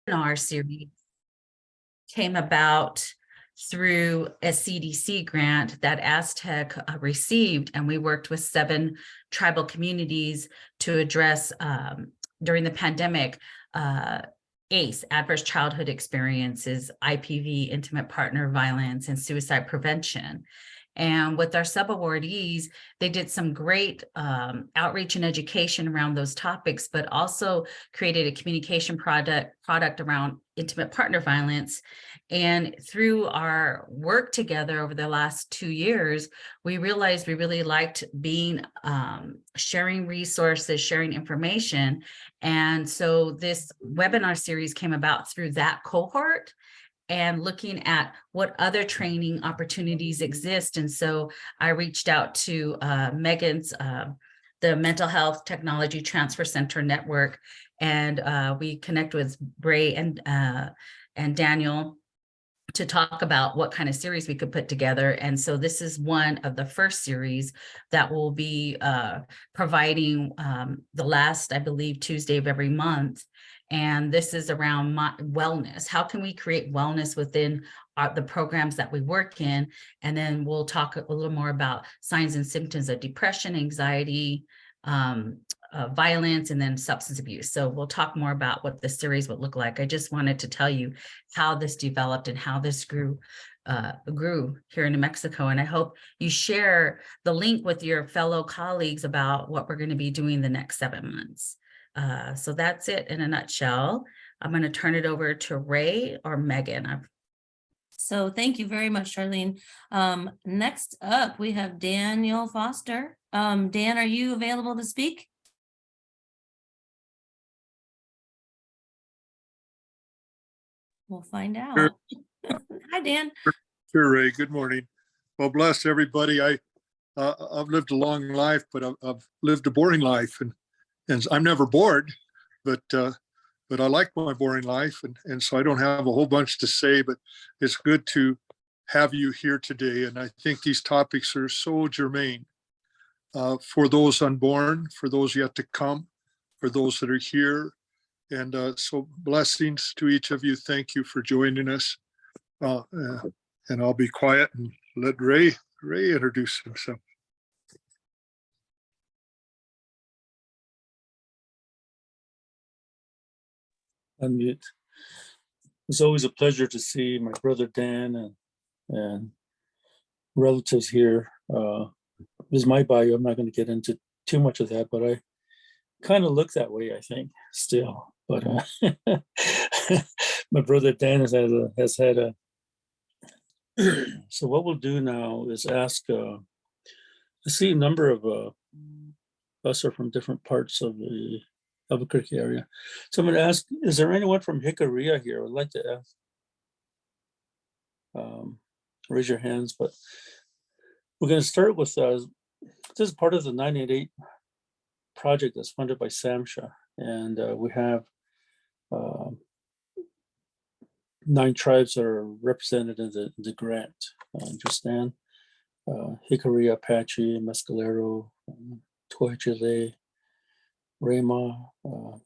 webinar series came about through a CDC grant that Aztec received, and we worked with 7 tribal communities to address during the pandemic ACE, adverse childhood experiences, IPV, intimate partner violence, and suicide prevention. And with our sub-awardees, they did some great outreach and education around those topics, but also created a communication product around intimate partner violence. And through our work together over the last 2 years, we realized we really liked being sharing resources, sharing information. And so this webinar series came about through that cohort and looking at what other training opportunities exist. And so I reached out to Megan's, the Mental Health Technology Transfer Center Network, and we connect with Bray and Daniel to talk about what kind of series we could put together. And so this is one of the first series that will be providing the last, I believe, Tuesday of every month. And this is around wellness. How can we create wellness within the programs that we work in? And then we'll talk a little more about signs and symptoms of depression, anxiety, violence, and then substance abuse. So we'll talk more about what this series would look like. I just wanted to tell you how this developed and how this grew here in New Mexico. And I hope you share the link with your fellow colleagues about what we're going to be doing the next 7 months. So that's it in a nutshell. I'm going to turn it over to Ray or Megan. So thank you very much, Charlene. Next up, we have Daniel Foster. Dan, are you available to speak? We'll find out. Sure. Hi, Dan. Sure, Ray. Good morning. Well, bless everybody. I've lived a long life, but I've lived a boring life, and I'm never bored, but I like my boring life, and so I don't have a whole bunch to say, but it's good to have you here today. And I think these topics are so germane for those unborn, for those yet to come, for those that are here. And so blessings to each of you. Thank you for joining us. And I'll be quiet and let Ray introduce himself. Unmute. It's always a pleasure to see my brother Dan and relatives here. This is my bio. I'm not going to get into too much of that, but I kind of look that way, I think, still. But my brother Dan has had a. So what we'll do now is ask. I see a number of us are from different parts of the Albuquerque area. So I'm going to ask, is there anyone from Jicarilla here? I would like to ask. Raise your hands, but we're going to start with, this is part of the 988 project that's funded by SAMHSA. And we have 9 tribes that are represented in the grant. Justan, Jicarilla, Apache, Mescalero, Toachile, Rama,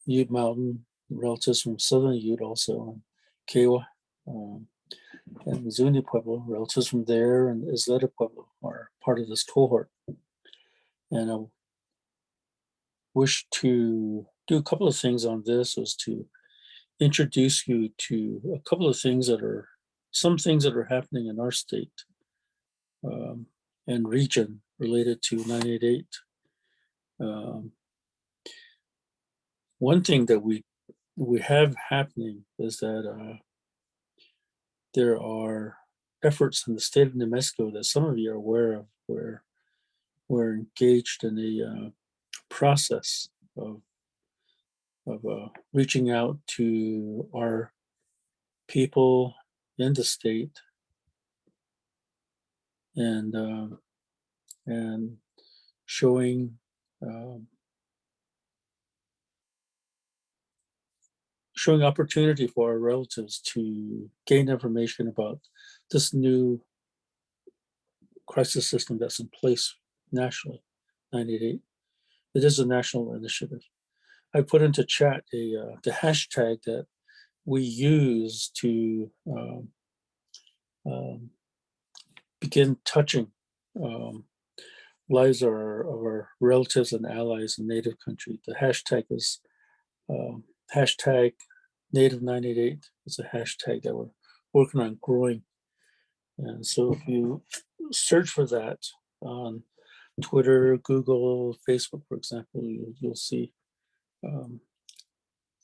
Ute Mountain, relatives from Southern Ute also, and Kewa, and Zuni Pueblo, relatives from there, and Isleta Pueblo are part of this cohort. And I wish to do a couple of things on this, is to introduce you to a couple of things some things that are happening in our state and region related to 988. One thing that we have happening is that there are efforts in the state of New Mexico that some of you are aware of, where we're engaged in a process of reaching out to our people in the state and showing opportunity for our relatives to gain information about this new crisis system that's in place nationally, 988. It is a national initiative. I put into chat the hashtag that we use to begin touching lives of our relatives and allies in native country. The hashtag is hashtag Native 988. It's a hashtag that we're working on growing. And so if you search for that on Twitter, Google, Facebook, for example, you'll see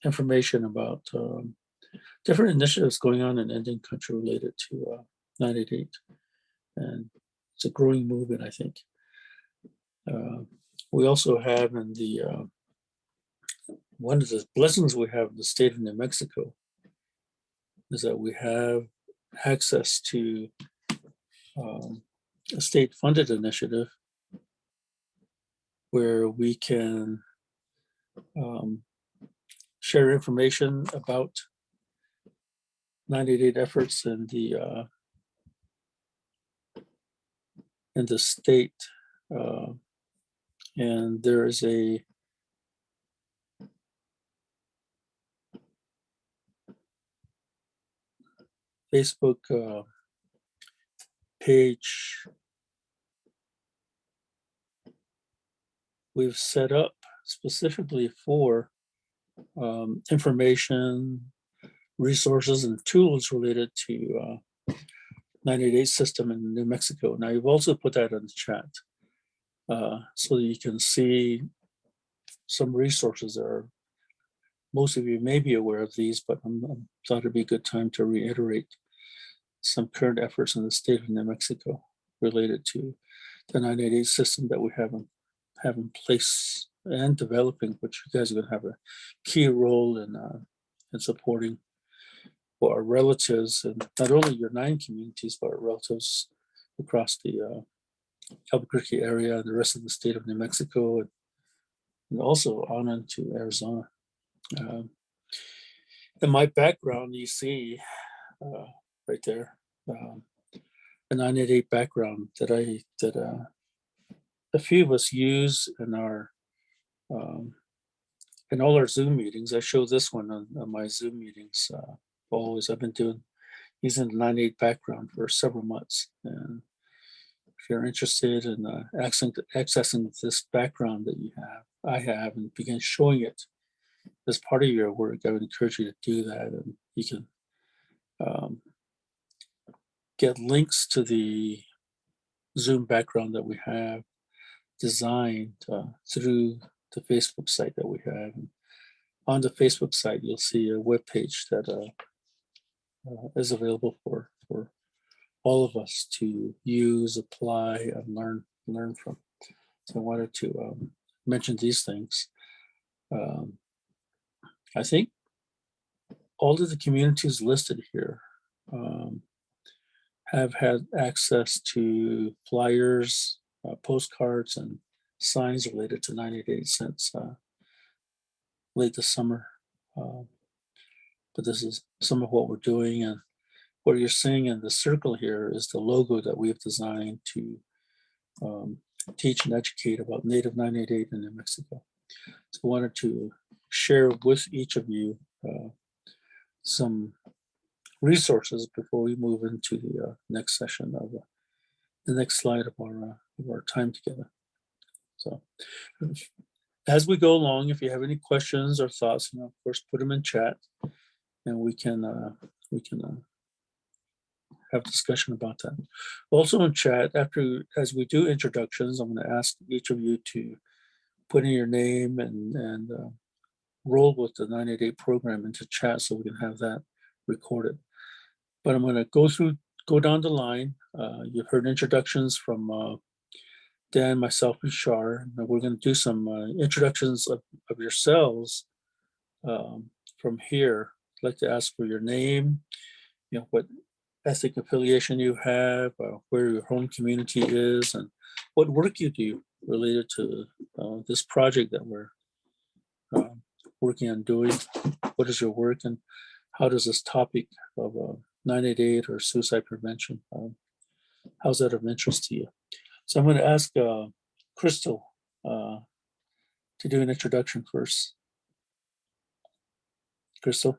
information about different initiatives going on in Indian country related to 988. And it's a growing movement, I think. We also have in the, one of the blessings we have in the state of New Mexico is that we have access to a state-funded initiative where we can share information about 988 efforts in the state, and there is a Facebook page we've set up specifically for information, resources, and tools related to 988 system in New Mexico. Now, you've also put that in the chat so that you can see some resources there. Most of you may be aware of these, but I thought it'd be a good time to reiterate some current efforts in the state of New Mexico related to the 988 system that we have in place and developing, which you guys are going to have a key role in supporting for our relatives, and not only your 9 communities, but our relatives across the Albuquerque area and the rest of the state of New Mexico, and also on into Arizona. In my background, you see right there, a 988 background that a few of us use in our in all our Zoom meetings. I show this one on my Zoom meetings always. I've been using the 988 background for several months, and if you're interested in accessing this background that I have, and begin showing it as part of your work, I would encourage you to do that, and you can get links to the Zoom background that we have designed through the Facebook site that we have. And on the Facebook site, you'll see a web page that is available for all of us to use, apply, and learn from. So I wanted to mention these things. I think all of the communities listed here have had access to flyers, postcards, and signs related to 988 since late this summer. But this is some of what we're doing, and what you're seeing in the circle here is the logo that we've designed to teach and educate about Native 988 in New Mexico. So I wanted to share with each of you some resources before we move into the next session of the next slide of our time together. So as we go along, if you have any questions or thoughts, of course, put them in chat, and we can have discussion about that. Also in chat, as we do introductions, I'm going to ask each of you to put in your name and roll with the 988 program into chat so we can have that recorded. But I'm going to go down the line. You've heard introductions from Dan, myself, and Shar. And we're going to do some introductions of yourselves from here. I'd like to ask for your name, what ethnic affiliation you have, where your home community is, and what work you do related to this project that we're working on doing. What is your work, and how does this topic of 988 or suicide prevention, how's that of interest to you? So I'm going to ask Crystal to do an introduction first. Crystal?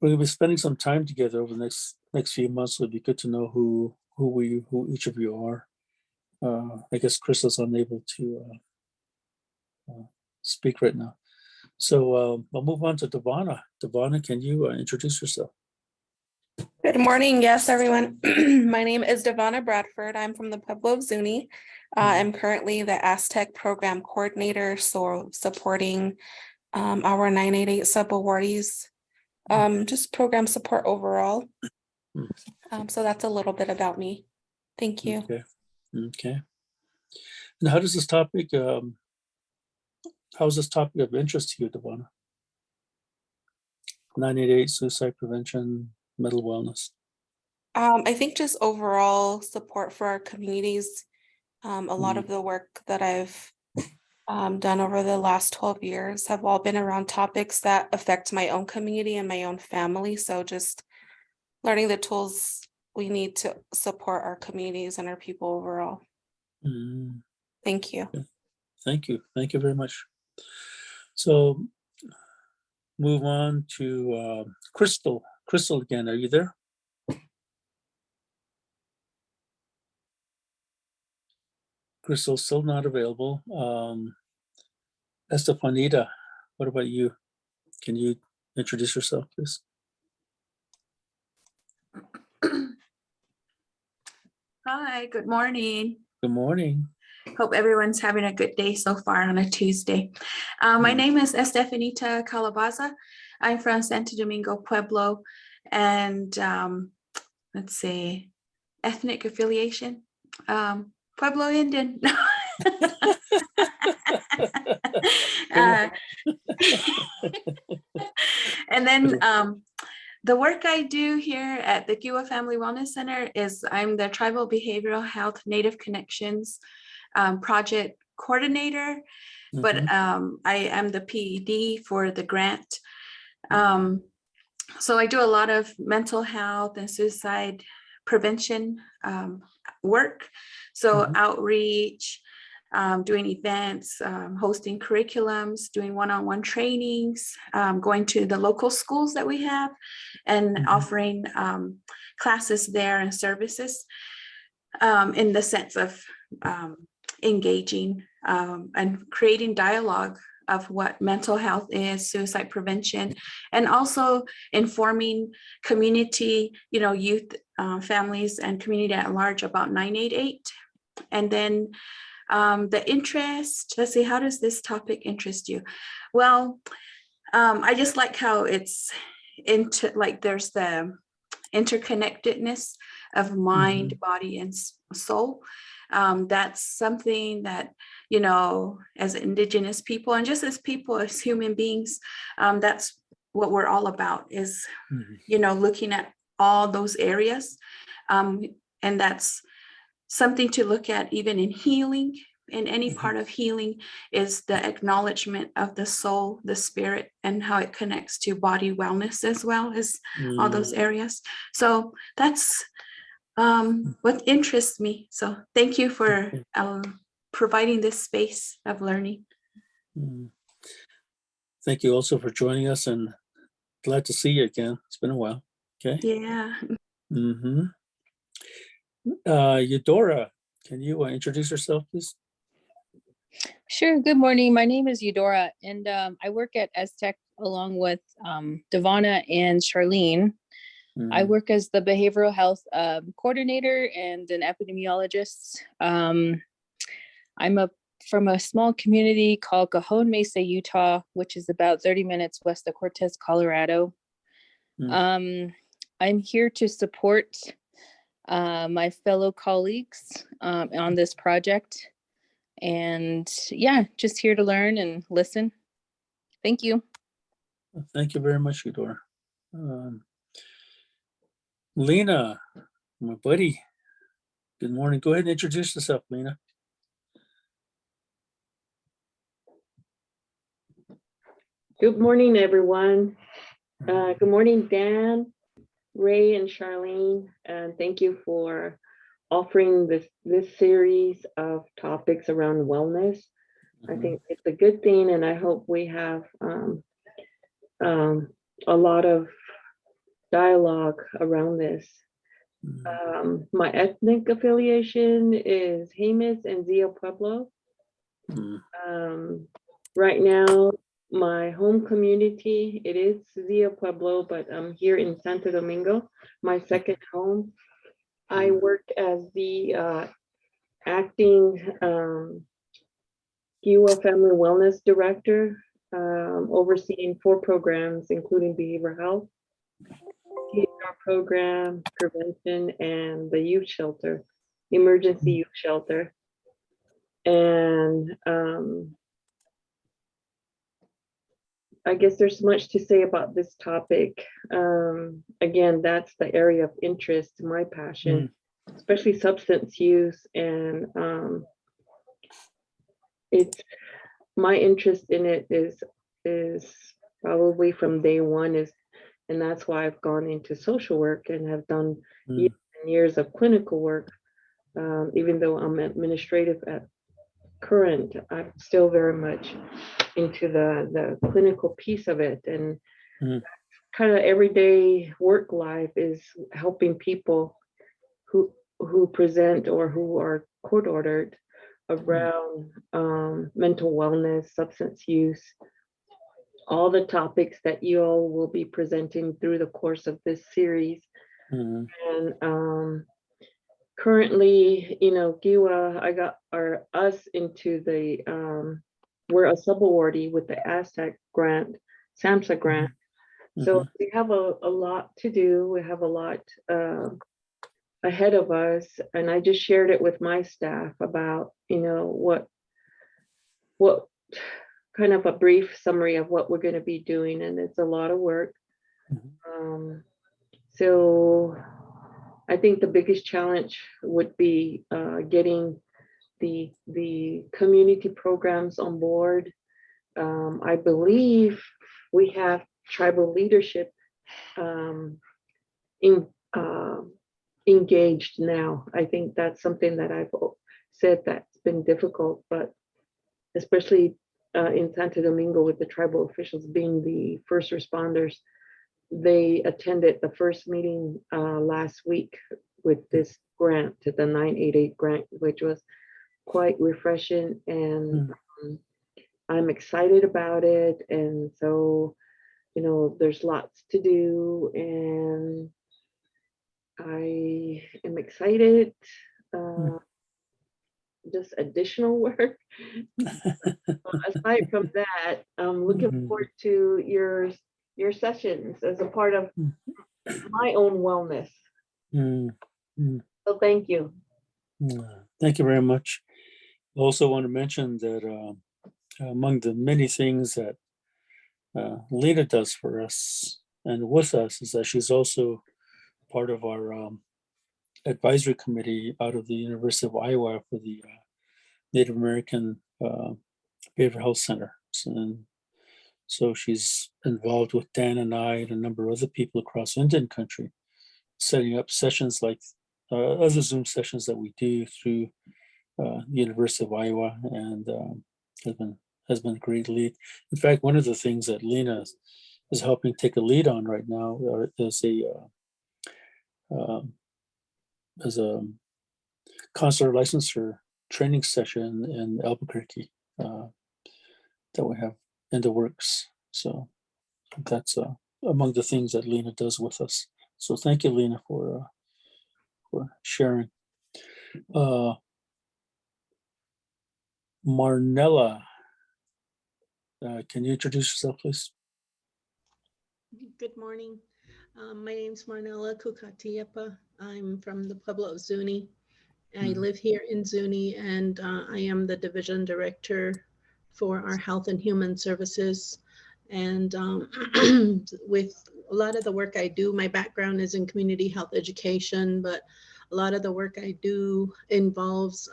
we're gonna be spending some time together over the next few months. So it'd be good to know who each of you are. I guess Chris is unable to speak right now. So I'll move on to Devana. Devana, can you introduce yourself? Good morning. Yes, everyone. My name is Devana Bradford. I'm from the Pueblo of Zuni. I'm currently the Aztec program coordinator, so supporting our 988 sub-awardees, just program support overall. So that's a little bit about me. Thank you. Okay. Okay. And how does this topic, how is this topic of interest to you, Devana? 988 suicide prevention, mental wellness. I think just overall support for our communities. A lot of the work that I've done over the last 12 years have all been around topics that affect my own community and my own family. So just learning the tools we need to support our communities and our people overall. Thank you. Thank you. Thank you very much. So move on to Crystal. Crystal again, are you there? Crystal still not available. Estefanita, what about you? Can you introduce yourself, please? Hi, good morning. Good morning. Hope everyone's having a good day so far on a Tuesday. My name is Estefanita Calabaza. I'm from Santo Domingo, Pueblo, and let's see, ethnic affiliation, Pueblo Indian. And then the work I do here at the Kiwa Family Wellness Center is I'm the Tribal Behavioral Health Native Connections project coordinator, but I am the PED for the grant. So I do a lot of mental health and suicide prevention work. So outreach, doing events, hosting curriculums, doing one-on-one trainings, going to the local schools that we have and offering classes there and services in the sense of engaging and creating dialogue of what mental health is, suicide prevention, and also informing community, youth, families, and community at large about 988. And then the interest, let's see, how does this topic interest you? Well, I just like how it's there's the interconnectedness of mind, body, and soul. That's something that, as Indigenous people and just as people, as human beings, that's what we're all about is, looking at all those areas. And that's something to look at even in healing. In any part of healing is the acknowledgement of the soul, the spirit, and how it connects to body wellness as well as all those areas. So that's what interests me. So thank you for providing this space of learning. Thank you also for joining us, and glad to see you again. It's been a while. Okay. Yeah. Eudora, can you introduce yourself, please? Sure. Good morning. My name is Eudora, and I work at Aztec along with Devana and Charlene. I work as the behavioral health coordinator and an epidemiologist. I'm from a small community called Cajon Mesa, Utah, which is about 30 minutes west of Cortez, Colorado. I'm here to support my fellow colleagues on this project. And yeah, just here to learn and listen. Thank you. Thank you very much, Eudora. Lena, my buddy. Good morning. Go ahead and introduce yourself, Lena. Good morning, everyone. Good morning, Dan, Ray, and Charlene. And thank you for offering this series of topics around wellness. I think it's a good thing, and I hope we have a lot of dialogue around this. My ethnic affiliation is Jemez and Zia Pueblo. Right now, my home community, it is Zia Pueblo, but I'm here in Santo Domingo, my second home. I work as the acting GIWA Family Wellness Director, overseeing 4 programs, including behavioral health, THR program, prevention, and the youth shelter, emergency youth shelter. And I guess there's much to say about this topic. Again, that's the area of interest, my passion, especially substance use. And it's my interest in it is probably from day one, and that's why I've gone into social work and have done years and years of clinical work. Even though I'm administrative at current, I'm still very much into the clinical piece of it. And kind of everyday work life is helping people who present or who are court ordered around mental wellness, substance use, all the topics that you all will be presenting through the course of this series. And currently, you know, GIWA, us into the, we're a sub-awardee with the Aztec grant, SAMHSA grant. So we have a lot to do. We have a lot ahead of us. And I just shared it with my staff about, you know, what kind of a brief summary of what we're going to be doing. And it's a lot of work. So I think the biggest challenge would be getting the community programs on board. I believe we have tribal leadership engaged now. I think that's something that I've said that's been difficult, but especially in Santo Domingo with the tribal officials being the first responders, they attended the first meeting last week with this grant, the 988 grant, which was quite refreshing, and I'm excited about it. And so, you know, there's lots to do, and I am excited. Just additional work. Aside from that, I'm looking forward to your sessions as a part of my own wellness. So thank you. Thank you very much. I also want to mention that among the many things that Lena does for us and with us is that she's also part of our advisory committee out of the University of Iowa for the Native American Behavioral Health Center. And so she's involved with Dan and I and a number of other people across Indian country, setting up sessions like other Zoom sessions that we do through the University of Iowa, and has been a great lead. In fact, one of the things that Lena is helping take a lead on right now is a consular licensure training session in Albuquerque that we have in the works. So that's among the things that Lena does with us. So thank you, Lena, for sharing. Marnella, can you introduce yourself, please? Good morning. My name is Marnella Kukatiepa. I'm from the Pueblo of Zuni. I live here in Zuni, and I am the division director for our Health and Human Services. And with a lot of the work I do, my background is in community health education, but a lot of the work I do involves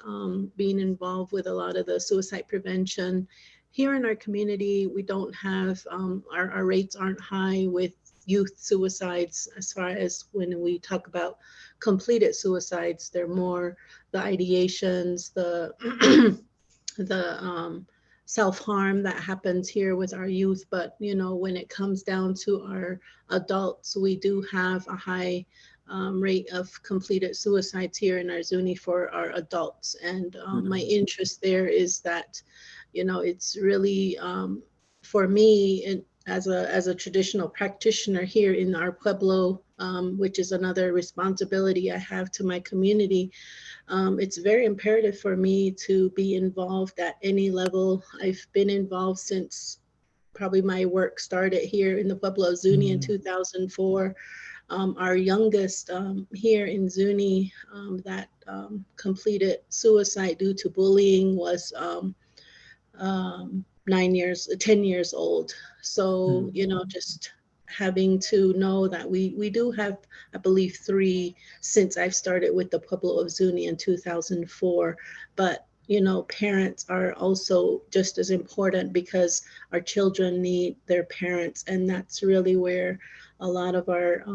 being involved with a lot of the suicide prevention. Here in our community, we don't have, our rates aren't high with youth suicides as far as when we talk about completed suicides. They're more the ideations, the self-harm that happens here with our youth. But, you know, when it comes down to our adults, we do have a high rate of completed suicides here in our Zuni for our adults. And my interest there is that, you know, it's really for me, as a traditional practitioner here in our Pueblo, which is another responsibility I have to my community. It's very imperative for me to be involved at any level. I've been involved since probably my work started here in the Pueblo of Zuni in 2004. Our youngest here in Zuni that completed suicide due to bullying was 10 years old. So, you know, just having to know that we do have, I believe, 3 since I've started with the Pueblo of Zuni in 2004. But, you know, parents are also just as important because our children need their parents. And that's really where a lot of our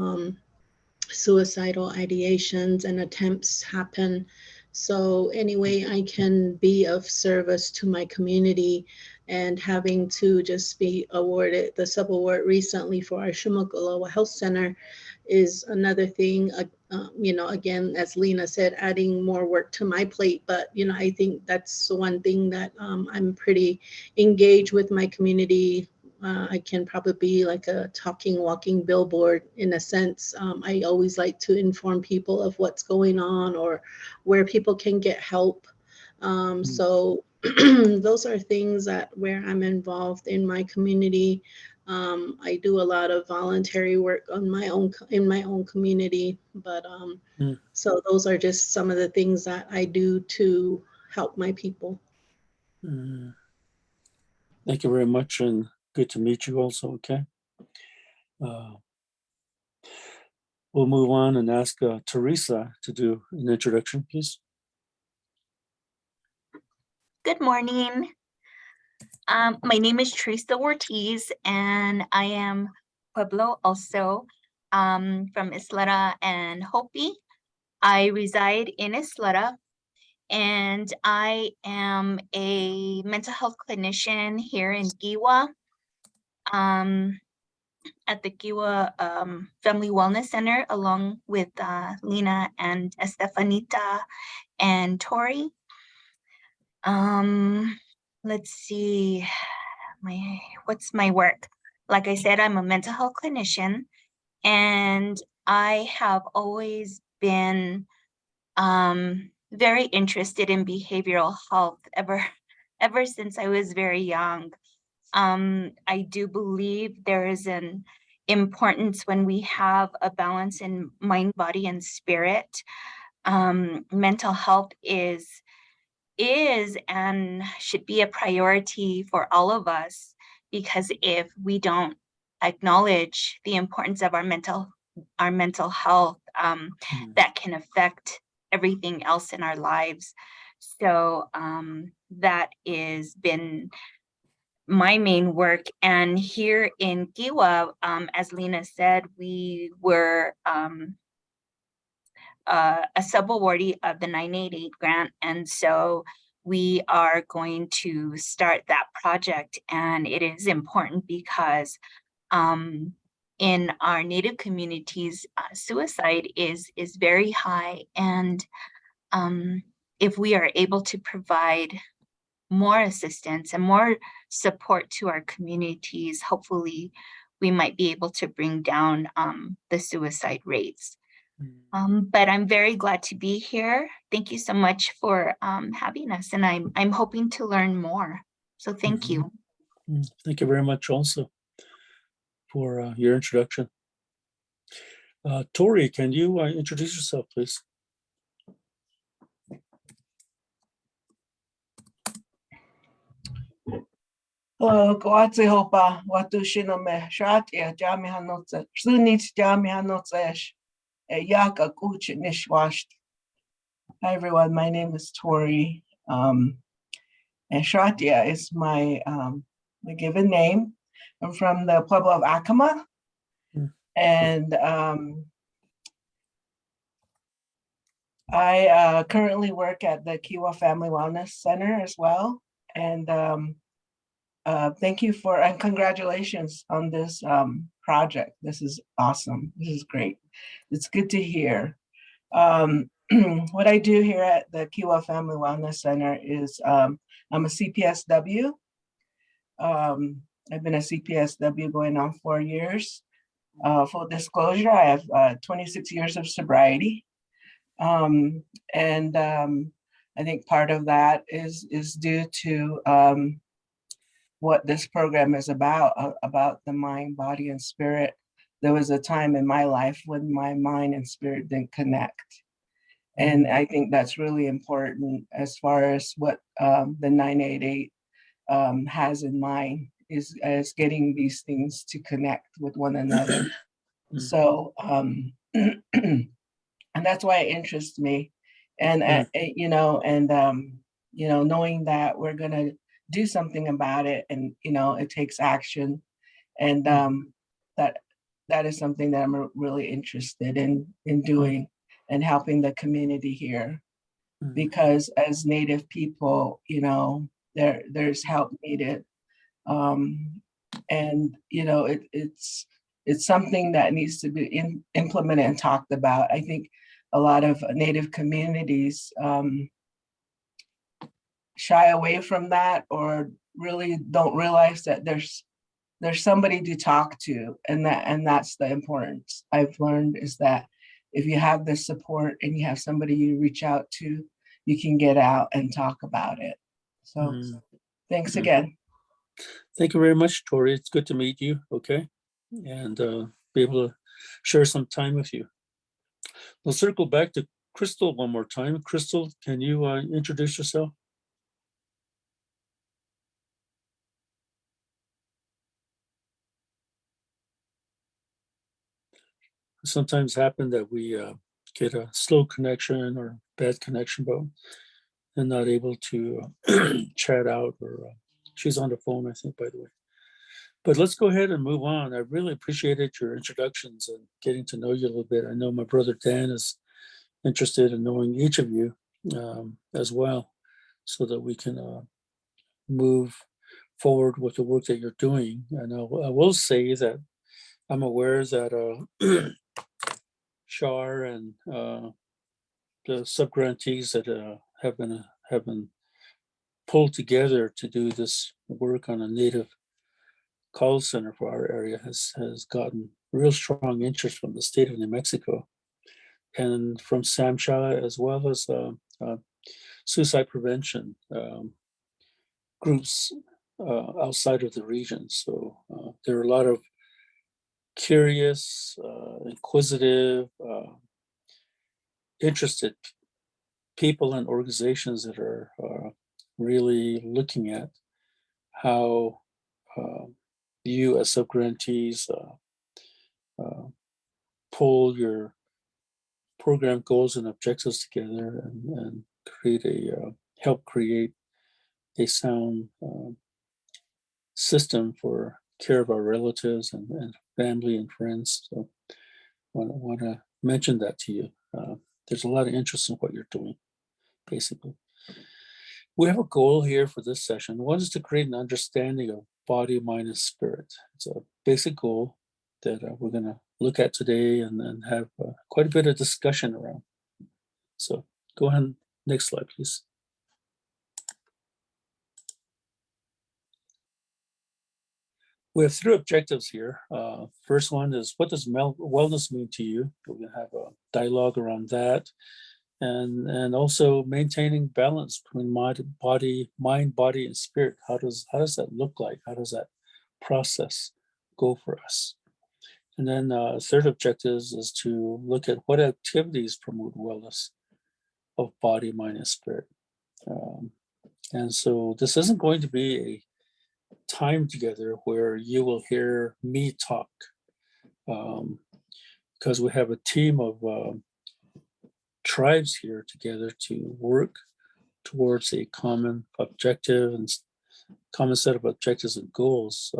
suicidal ideations and attempts happen. So any way I can be of service to my community, and having to just be awarded the sub-award recently for our Shumakaloa Health Center is another thing. You know, again, as Lena said, adding more work to my plate. But, you know, I think that's one thing that I'm pretty engaged with my community. I can probably be like a talking, walking billboard in a sense. I always like to inform people of what's going on or where people can get help. So those are things that where I'm involved in my community. I do a lot of voluntary work on my own in my own community, but so those are just some of the things that I do to help my people. Thank you very much, and good to meet you also. Okay. We'll move on and ask Teresa to do an introduction, please. Good morning. My name is Teresa Ortiz, and I am Pueblo also, from Isleta and Hopi. I reside in Isleta, and I am a mental health clinician here in Giwa, at the Giwa Family Wellness Center, along with Lena and Estefanita and Tori. Let's see, what's my work? Like I said, I'm a mental health clinician, and I have always been very interested in behavioral health ever since I was very young. I do believe there is an importance when we have a balance in mind, body, and spirit. Mental health is and should be a priority for all of us, because if we don't acknowledge the importance of our mental health, that can affect everything else in our lives. So that is been my main work. And here in Giwa, as Lena said, we were a sub-awardee of the 988 grant. And so we are going to start that project. And it is important because in our Native communities, suicide is very high. And if we are able to provide more assistance and more support to our communities, hopefully we might be able to bring down the suicide rates. But I'm very glad to be here. Thank you so much for having us, and I'm hoping to learn more. So thank you. Thank you very much also for your introduction. Tori, can you introduce yourself, please? Hello, Goatse Hopa, Watu Shinome, Shatia, Jami Hanotse, Sunit Jami Hanotsesh, Yaka Kuch Nishwasht. Hi everyone, my name is Tori. And Shatia is my given name. I'm from the Pueblo of Acoma. And I currently work at the Kiwa Family Wellness Center as well. And thank you for, and congratulations on this project. This is awesome. This is great. It's good to hear. What I do here at the Kiwa Family Wellness Center is I'm a CPSW. I've been a CPSW going on 4 years. Full disclosure, I have 26 years of sobriety. And I think part of that is due to what this program is about the mind, body, and spirit. There was a time in my life when my mind and spirit didn't connect. And I think that's really important as far as what the 988 has in mind is getting these things to connect with one another. So, and that's why it interests me. And, knowing that we're going to do something about it and, it takes action. And that is something that I'm really interested in doing and helping the community here. Because as Native people, there's help needed. And, it's something that needs to be implemented and talked about. I think a lot of Native communities shy away from that or really don't realize that there's somebody to talk to, and that's the importance I've learned is that if you have the support and you have somebody you reach out to, you can get out and talk about it. So thanks again. Thank you very much, Tori. It's good to meet you. Okay. And be able to share some time with you. We'll circle back to Crystal one more time. Crystal, can you introduce yourself? Sometimes happen that we get a slow connection or bad connection, but and not able to chat out, or she's on the phone, I think, by the way. But let's go ahead and move on. I really appreciated your introductions and getting to know you a little bit. I know my brother Dan is interested in knowing each of you as well, so that we can move forward with the work that you're doing. And I will say that I'm aware that Shar and the subgrantees that have been pulled together to do this work on a Native call center for our area has gotten real strong interest from the state of New Mexico and from SAMHSA, as well as suicide prevention groups outside of the region. So there are a lot of curious, inquisitive, interested people and organizations that are really looking at how you as subgrantees pull your program goals and objectives together and help create a sound system for care of our relatives and family and friends. So I want to mention that to you. There's a lot of interest in what you're doing, basically. We have a goal here for this session. One is to create an understanding of body, mind, and spirit. It's a basic goal that we're going to look at today and then have quite a bit of discussion around. So go ahead, next slide, please. We have 3 objectives here. First one is, what does wellness mean to you? We're going to have a dialogue around that. And also maintaining balance between mind, body, and spirit. How does that look like? How does that process go for us? And then third objective is to look at what activities promote wellness of body, mind, and spirit. And so this isn't going to be a time together where you will hear me talk, because we have a team of tribes here together to work towards a common objective and common set of objectives and goals.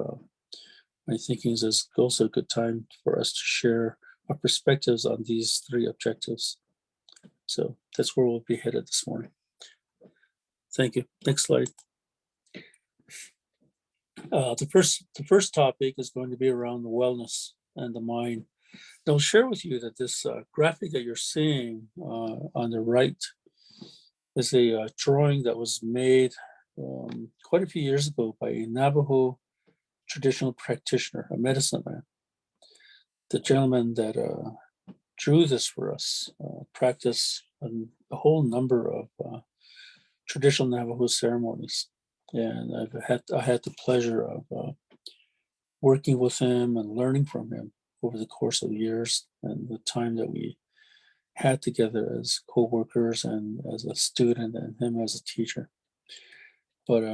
My thinking is it's also a good time for us to share our perspectives on these 3 objectives. So that's where we'll be headed this morning. Thank you. Next slide. The first topic is going to be around the wellness and the mind. I'll share with you that this graphic that you're seeing on the right is a drawing that was made quite a few years ago by a Navajo traditional practitioner, a medicine man. The gentleman that drew this for us practiced a whole number of traditional Navajo ceremonies, and I had the pleasure of working with him and learning from him over the course of years and the time that we had together as co-workers and as a student and him as a teacher. But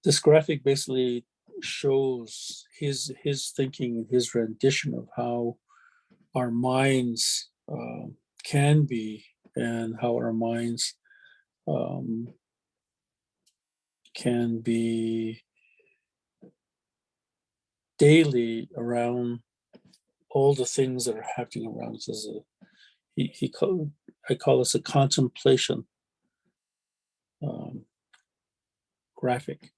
this graphic basically shows his thinking, his rendition of how our minds can be and how our minds can be daily around all the things that are happening around us. I call this a contemplation graphic.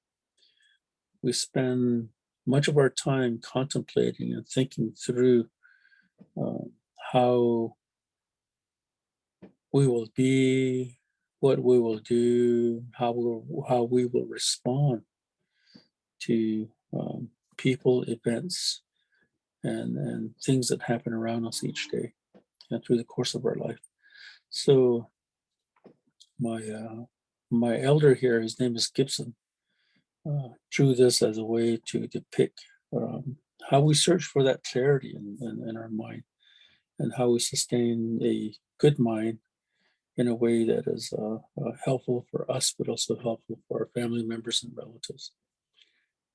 We spend much of our time contemplating and thinking through how we will be, what we will do, how we will respond to people, events, and things that happen around us each day and through the course of our life. So my elder here, his name is Gibson, drew this as a way to depict how we search for that clarity in our mind and how we sustain a good mind in a way that is helpful for us, but also helpful for our family members and relatives.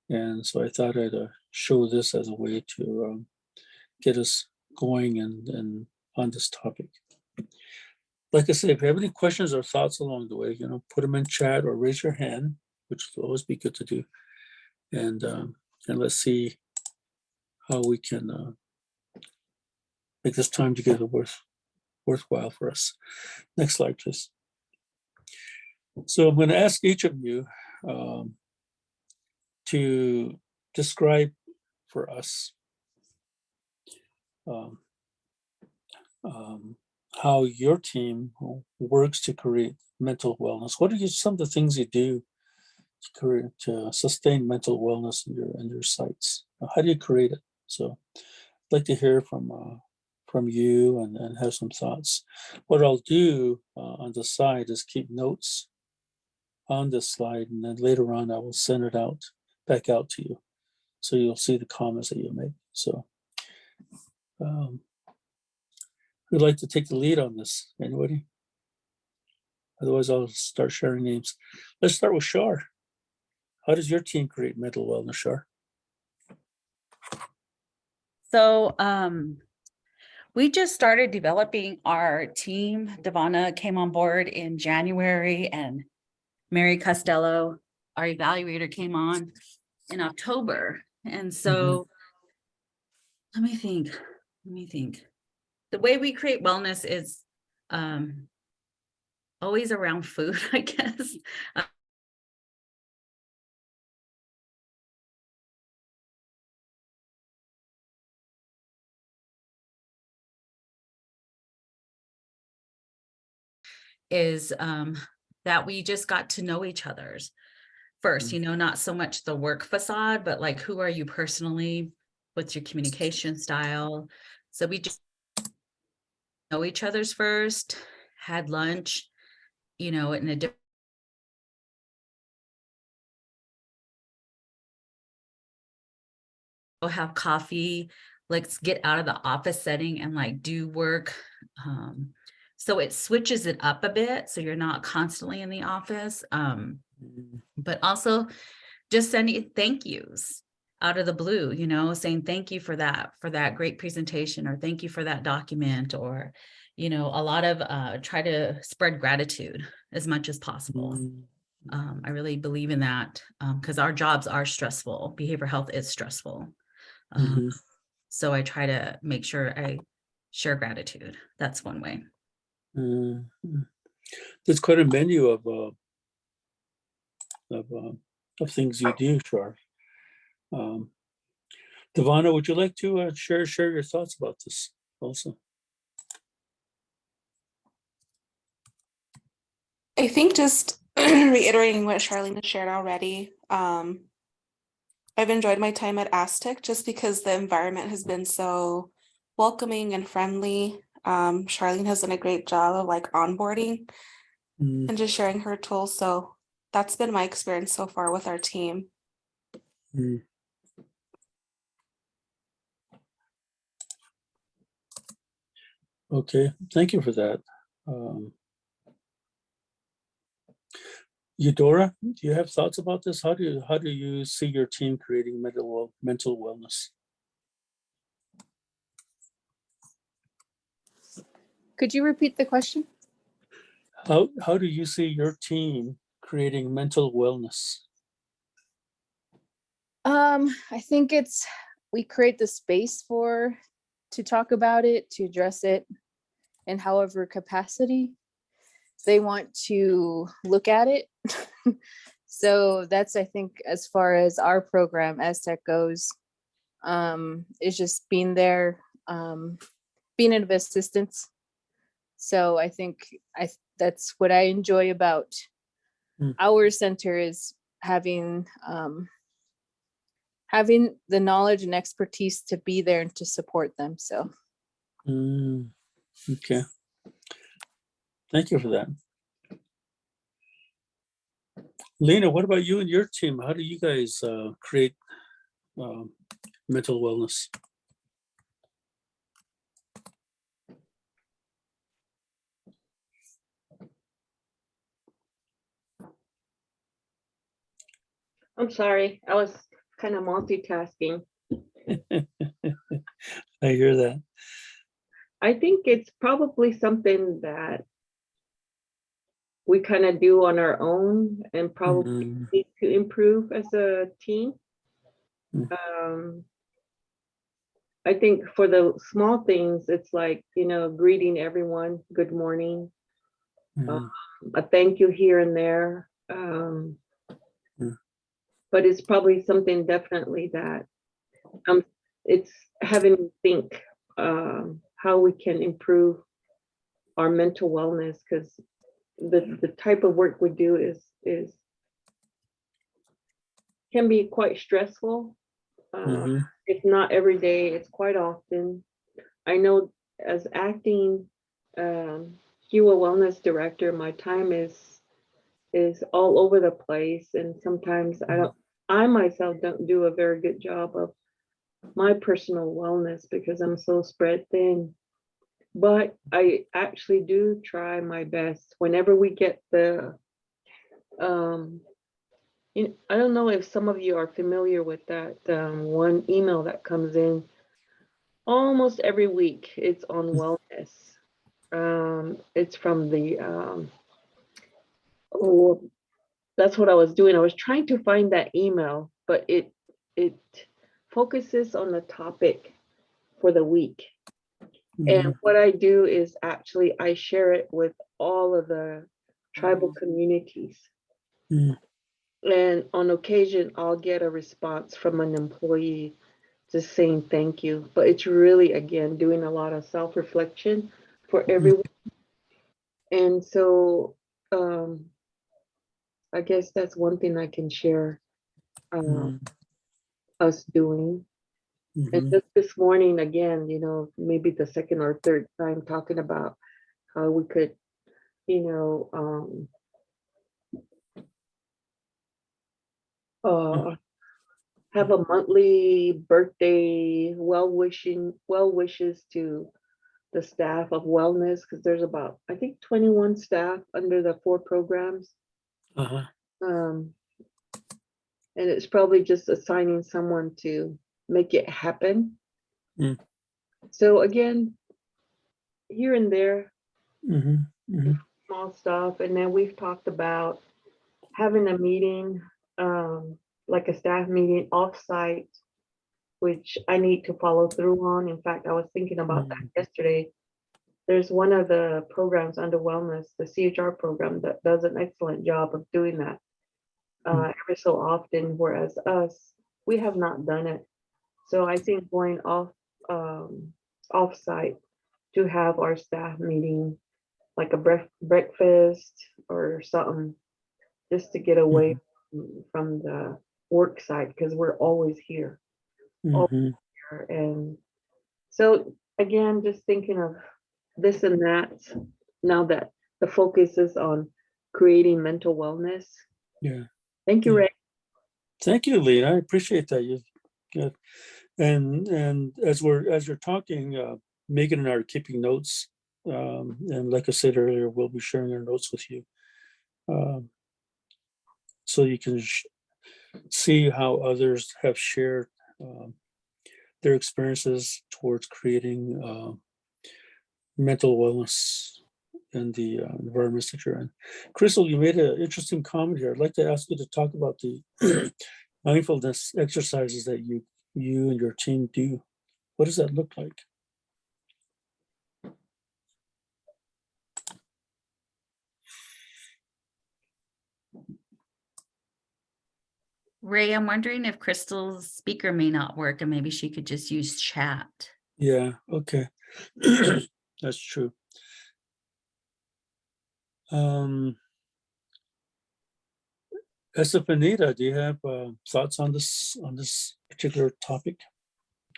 And so I thought I'd show this as a way to get us going and on this topic. Like I said, if you have any questions or thoughts along the way, put them in chat or raise your hand, which will always be good to do. And let's see how we can make this time together worthwhile for us. Next slide, please. So I'm going to ask each of you to describe for us how your team works to create mental wellness. What are some of the things you do to sustain mental wellness in your sites? How do you create it? So I'd like to hear from you and have some thoughts. What I'll do on the side is keep notes on this slide, and then later on I will send it back out to you, so you'll see the comments that you make. So who'd like to take the lead on this? Anybody? Otherwise, I'll start sharing names. Let's start with Shar. How does your team create mental wellness, Shar? So we just started developing our team. Devana came on board in January, and Mary Costello, our evaluator, came on in October. And so let me think. The way we create wellness is always around food, I guess. Is that we just got to know each other's first, not so much the work facade, but like, who are you personally? What's your communication style? So we just know each other's first, had lunch, in a different, go have coffee, let's get out of the office setting and like do work. So it switches it up a bit, so you're not constantly in the office, but also just sending thank yous out of the blue, saying thank you for that great presentation, or thank you for that document, or a lot of try to spread gratitude as much as possible. I really believe in that, because our jobs are stressful. Behavioral health is stressful. So I try to make sure I share gratitude. That's one way. There's quite a menu of things you do, Char. Devana, would you like to share your thoughts about this also? I think just reiterating what Charlene has shared already. I've enjoyed my time at Aztec just because the environment has been so welcoming and friendly. Charlene has done a great job of like onboarding and just sharing her tools. So that's been my experience so far with our team. Okay, thank you for that. Eudora, do you have thoughts about this? How do you see your team creating mental wellness? Could you repeat the question? How do you see your team creating mental wellness? I think we create the space to talk about it, to address it in however capacity they want to look at it. So that's, I think, as far as our program Aztec goes, is just being there, being of assistance. So I think that's what I enjoy about our center, is having the knowledge and expertise to be there and to support them. So okay, thank you for that. Lena, what about you and your team? How do you guys create mental wellness? I'm sorry, I was kind of multitasking. I hear that. I think it's probably something that we kind of do on our own and probably need to improve as a team. I think for the small things, it's like, greeting everyone, good morning, a thank you here and there. But it's probably something definitely that it's having to think how we can improve our mental wellness, because the type of work we do is can be quite stressful. If not every day, it's quite often. I know as acting HUA Wellness Director, my time is all over the place, and sometimes I myself don't do a very good job of my personal wellness because I'm so spread thin. But I actually do try my best whenever we get the I don't know if some of you are familiar with that one email that comes in almost every week. It's on wellness. It's from the that's what I was doing. I was trying to find that email, but it focuses on the topic for the week. And what I do is actually I share it with all of the tribal communities. And on occasion, I'll get a response from an employee just saying thank you. But it's really, again, doing a lot of self-reflection for everyone. And so I guess that's one thing I can share us doing. And just this morning, again, maybe the second or third time talking about how we could, have a monthly birthday well wishes to the staff of wellness, because there's about, I think, 21 staff under the 4 programs. And it's probably just assigning someone to make it happen. So again, here and there, small stuff. And then we've talked about having a meeting, like a staff meeting offsite, which I need to follow through on. In fact, I was thinking about that yesterday. There's one of the programs under wellness, the CHR program, that does an excellent job of doing that. every so often, whereas us, we have not done it. So I think going off-site to have our staff meeting, like a breakfast or something, just to get away from the work site, because we're always here. Mhm. And so again, just thinking of this and that, now that the focus is on creating mental wellness. Yeah. Thank you, Yeah. Ray. Thank you, Lee. I appreciate that. You've got, and as you're talking, Megan and I are keeping notes. And like I said earlier, we'll be sharing our notes with you. So you can see how others have shared their experiences towards creating mental wellness in the environments that you're in. Crystal, you made an interesting comment here. I'd like to ask you to talk about the mindfulness exercises that you and your team do. What does that look like? Ray, I'm wondering if Crystal's speaker may not work and maybe she could just use chat. Yeah, okay. That's true. Estefanita, do you have thoughts on this particular topic?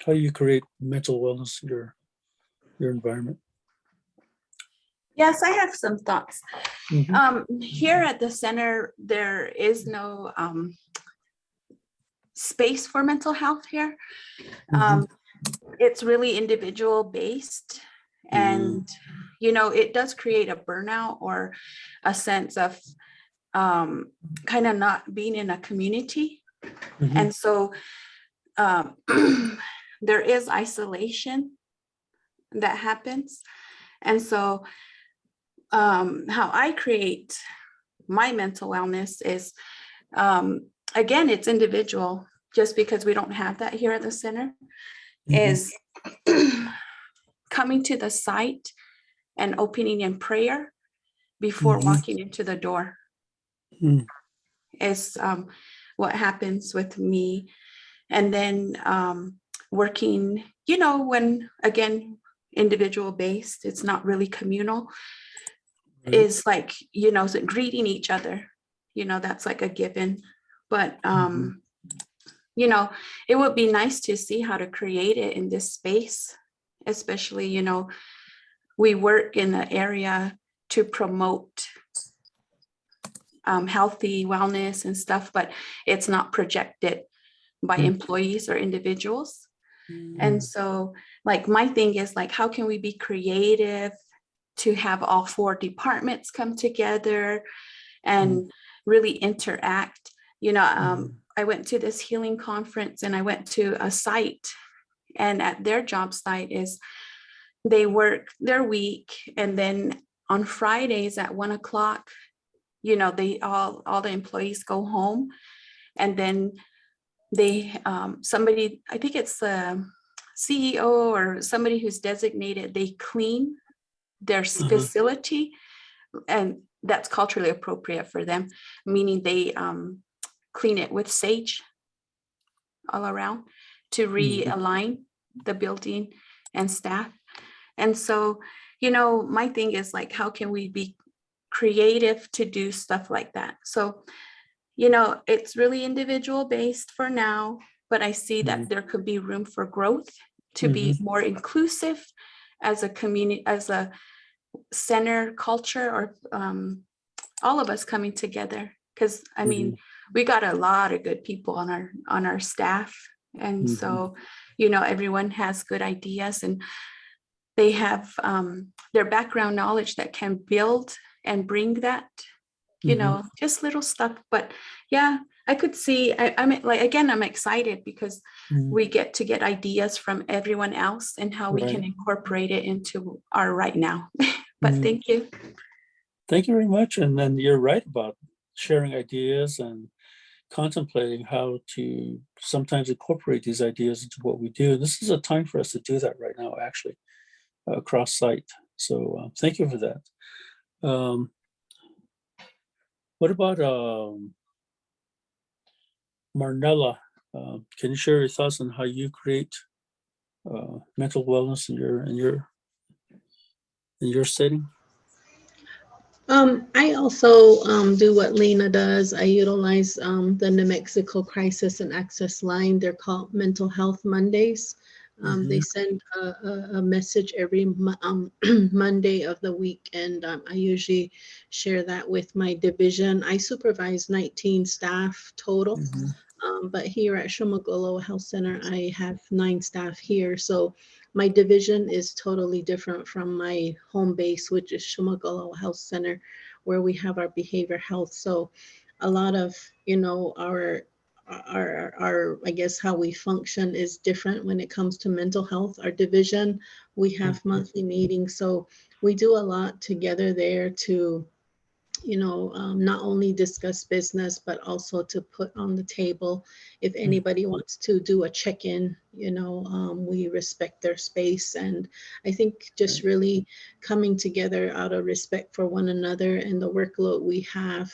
How do you create mental wellness in your environment? Yes, I have some thoughts. Mhm. Here at the center, there is no space for mental health here. It's really individual based, and it does create a burnout or a sense of kind of not being in a community. And so there is isolation that happens. And so how I create my mental wellness is, again, it's individual, just because we don't have that here at the center, is coming to the site and opening in prayer before walking into the door. Is what happens with me. And then working, when, again, individual based, it's not really communal, is like, greeting each other, that's like a given. But it would be nice to see how to create it in this space, especially, we work in the area to promote healthy wellness and stuff, but it's not projected by employees or individuals. And so, like, my thing is like, how can we be creative to have all 4 departments come together and really interact? I went to this healing conference and I went to a site, and at their job site is they work their week, and then on Fridays at 1:00, they all the employees go home, and then they somebody, I think it's the CEO or somebody who's designated, they clean their facility, and that's culturally appropriate for them, meaning they clean it with sage all around to realign the building and staff. And so, my thing is like, how can we be creative to do stuff like that? So, it's really individual based for now, but I see that there could be room for growth to be more inclusive as a community, as a center culture, or all of us coming together. Because I mean, we got a lot of good people on our staff. And so, everyone has good ideas, and they have their background knowledge that can build and bring that, just little stuff. But yeah, I could see, I'm like, again, I'm excited because we get to get ideas from everyone else and how we can incorporate it into our right now. But thank you. Thank you very much. And then you're right about sharing ideas and contemplating how to sometimes incorporate these ideas into what we do. This is a time for us to do that right now, actually, across site. So thank you for that. What about Marnella, can you share your thoughts on how you create mental wellness in your setting? I also do what Lena does. I utilize the New Mexico Crisis and Access Line. They're called Mental Health Mondays. They send a message every Monday of the week, and I usually share that with my division. I supervise 19 staff total. But here at Shumagolo Health Center, I have 9 staff here. So my division is totally different from my home base, which is Shumagolo Health Center, where we have our behavior health. So a lot of, our I guess how we function is different when it comes to mental health. Our division, we have monthly meetings. So we do a lot together there to not only discuss business, but also to put on the table if anybody wants to do a check-in, we respect their space. And I think just really coming together out of respect for one another and the workload we have,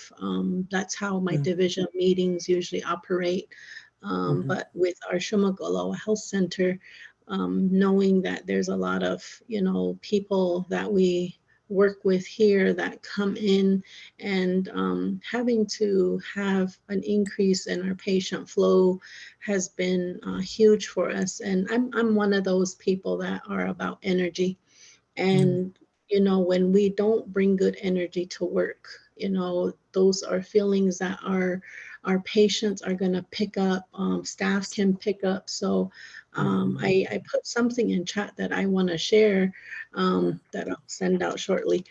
that's how my division meetings usually operate. But with our Shumagolo Health Center, knowing that there's a lot of, people that we work with here that come in, and having to have an increase in our patient flow has been huge for us. And I'm one of those people that are about energy. And when we don't bring good energy to work, those are feelings that our patients are going to pick up, staff can pick up. So I put something in chat that I want to share, that I'll send out shortly.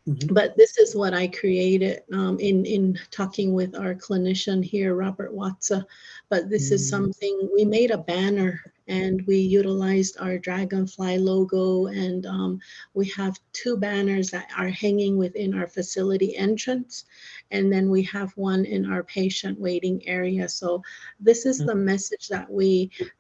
But this is what I created in talking with our clinician here, Robert Watsa. But this is something, we made a banner and we utilized our dragonfly logo, and we have 2 banners that are hanging within our facility entrance, and then we have one in our patient waiting area. So this is the message that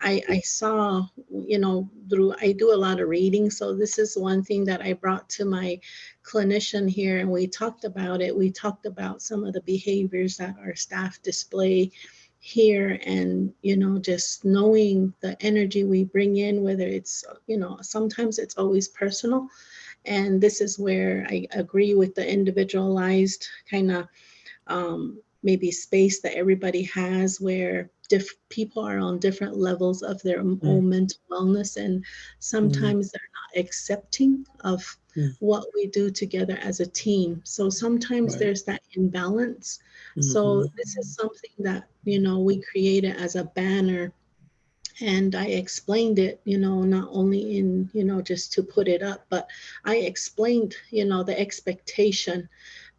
I saw, I do a lot of reading. So this is one thing that I brought to my clinician here, and we talked about it. We talked about some of the behaviors that our staff display here, and just knowing the energy we bring in, whether it's sometimes it's always personal. And this is where I agree with the individualized kind of maybe space that everybody has, where people are on different levels of their own mental wellness, and sometimes they're not accepting of what we do together as a team. So sometimes there's that imbalance. So this is something that we created as a banner, and I explained it, not only in just to put it up, but I explained the expectation,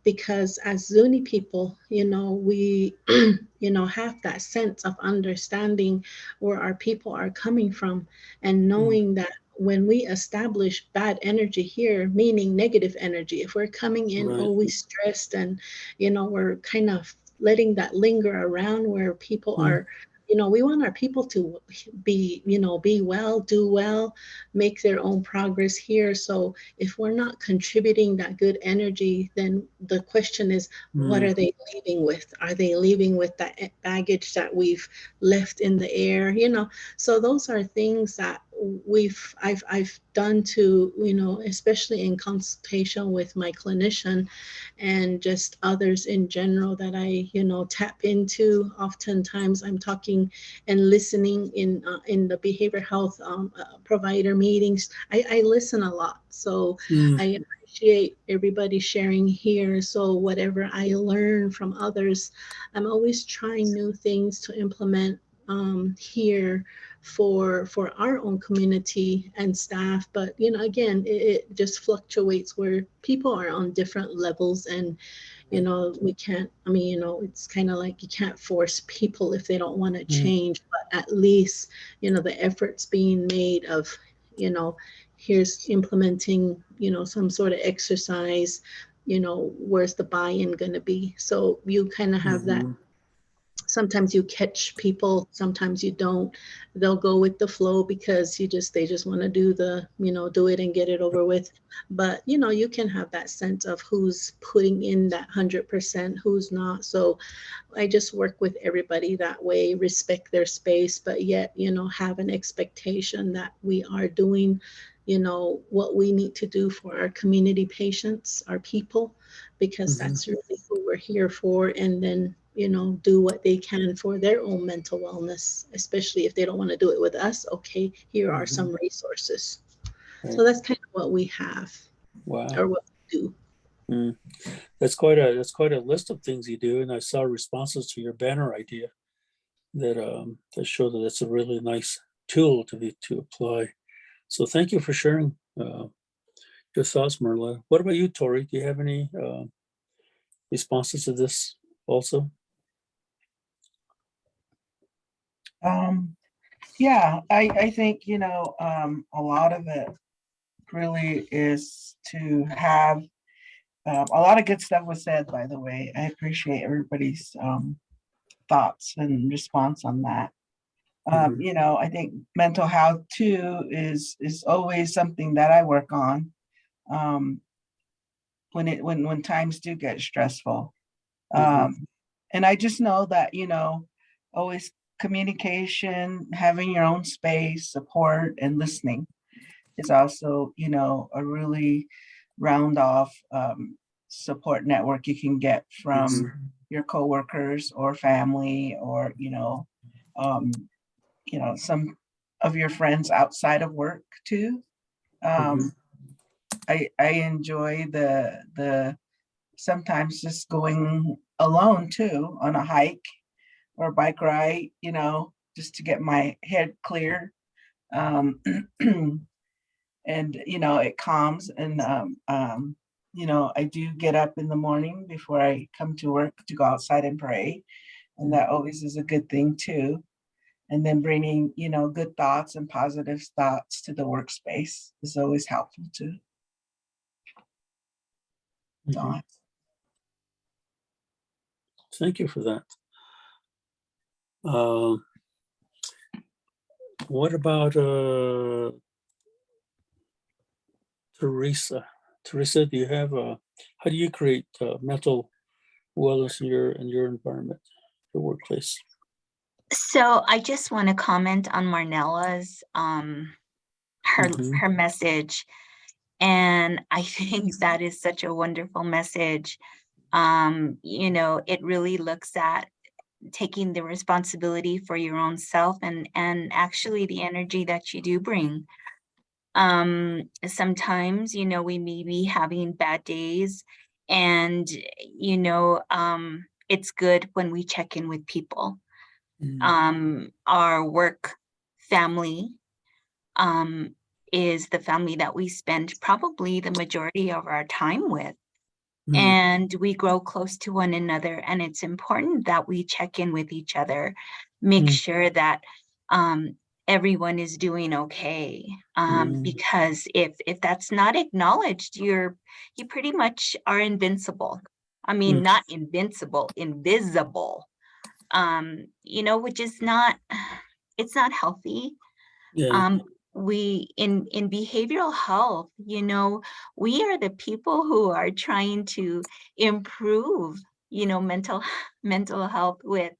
because as Zuni people, we, have that sense of understanding where our people are coming from, and knowing that when we establish bad energy here, meaning negative energy, if we're coming in always stressed, and, we're kind of letting that linger around where people are, we want our people to be, be well, do well, make their own progress here. So if we're not contributing that good energy, then the question is, what are they leaving with? Are they leaving with that baggage that we've left in the air? So those are things that I've done to, especially in consultation with my clinician and just others in general that I, tap into. Oftentimes I'm talking and listening in the behavior health provider meetings. I listen a lot. So I appreciate everybody sharing here. So whatever I learn from others, I'm always trying new things to implement here for our own community and staff. But again, it just fluctuates where people are on different levels, and we can't, it's kind of like you can't force people if they don't want to change, but at least the efforts being made of here's implementing some sort of exercise, where's the buy-in going to be. So you kind of have that sometimes you catch people, sometimes you don't. They'll go with the flow because they just want to do do it and get it over with. But you can have that sense of who's putting in that 100%, who's not. So I just work with everybody that way, respect their space, but yet, have an expectation that we are doing, what we need to do for our community patients, our people, because that's really who we're here for. And then, do what they can for their own mental wellness, especially if they don't want to do it with us. Okay, here are some resources. Right. So that's kind of what we have. Wow. Or what we do. That's quite a list of things you do, and I saw responses to your banner idea that show that it's a really nice tool to apply. So thank you for sharing your thoughts, Marla. What about you, Tori? Do you have any responses to this also? Yeah, I think, a lot of it really is to have a lot of good stuff was said, by the way. I appreciate everybody's thoughts and response on that. I think mental health too is always something that I work on when times do get stressful. And I just know that, always communication, having your own space, support, and listening is also, a really round off support network you can get from your coworkers or family, or some of your friends outside of work too. I enjoy the sometimes just going alone too on a hike or bike ride, just to get my head clear. And it calms, and I do get up in the morning before I come to work to go outside and pray, and that always is a good thing too. And then bringing good thoughts and positive thoughts to the workspace is always helpful too. Thank you for that. What about Teresa? Teresa, do you have how do you create mental wellness in your environment, your workplace? So I just want to comment on Marnella's her message, and I think that is such a wonderful message. It really looks at taking the responsibility for your own self and actually the energy that you do bring. Sometimes, we may be having bad days, and, it's good when we check in with people. Our work family is the family that we spend probably the majority of our time with. And we grow close to one another, and it's important that we check in with each other, make sure that everyone is doing okay, because if that's not acknowledged, you pretty much are invincible. I mean, not invincible, invisible, which is not, it's not healthy. We in behavioral health, we are the people who are trying to improve, mental health with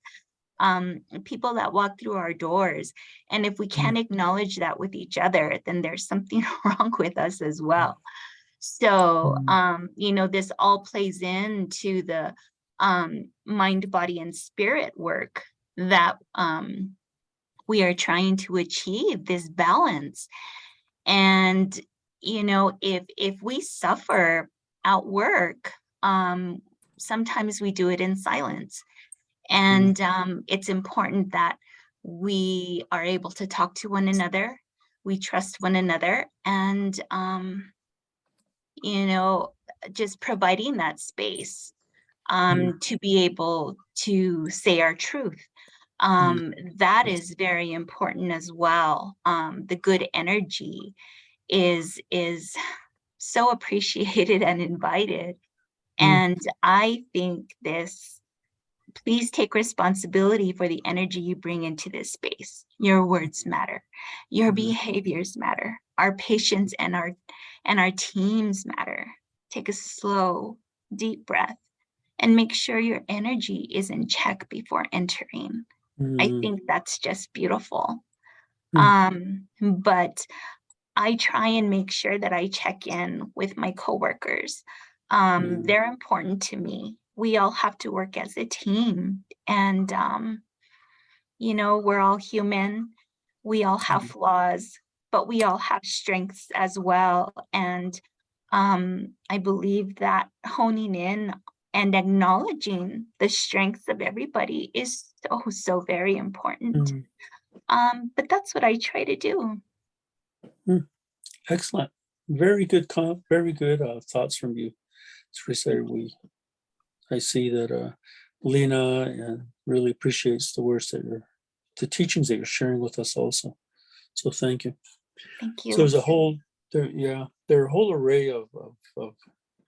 people that walk through our doors. And if we can't acknowledge that with each other, then there's something wrong with us as well. So, this all plays into the mind, body, and spirit work that we are trying to achieve, this balance. And, if we suffer at work, sometimes we do it in silence. And it's important that we are able to talk to one another, we trust one another, and, just providing that space to be able to say our truth. That is very important as well. The good energy is so appreciated and invited. And I think this Please take responsibility for the energy you bring into this space. Your words matter. Your behaviors matter. Our patients and our teams matter. Take a slow, deep breath and make sure your energy is in check before entering. I think that's just beautiful. But I try and make sure that I check in with my coworkers. They're important to me. We all have to work as a team, and you know, we're all human. We all have flaws, but we all have strengths as well. And I believe that honing in and acknowledging the strengths of everybody is so very important. But that's what I try to do. Excellent. Very good, very good thoughts from you, Teresa. I see that Lena really appreciates the words that the teachings that you're sharing with us also. So thank you. Thank you. So there's a whole, there are a whole array of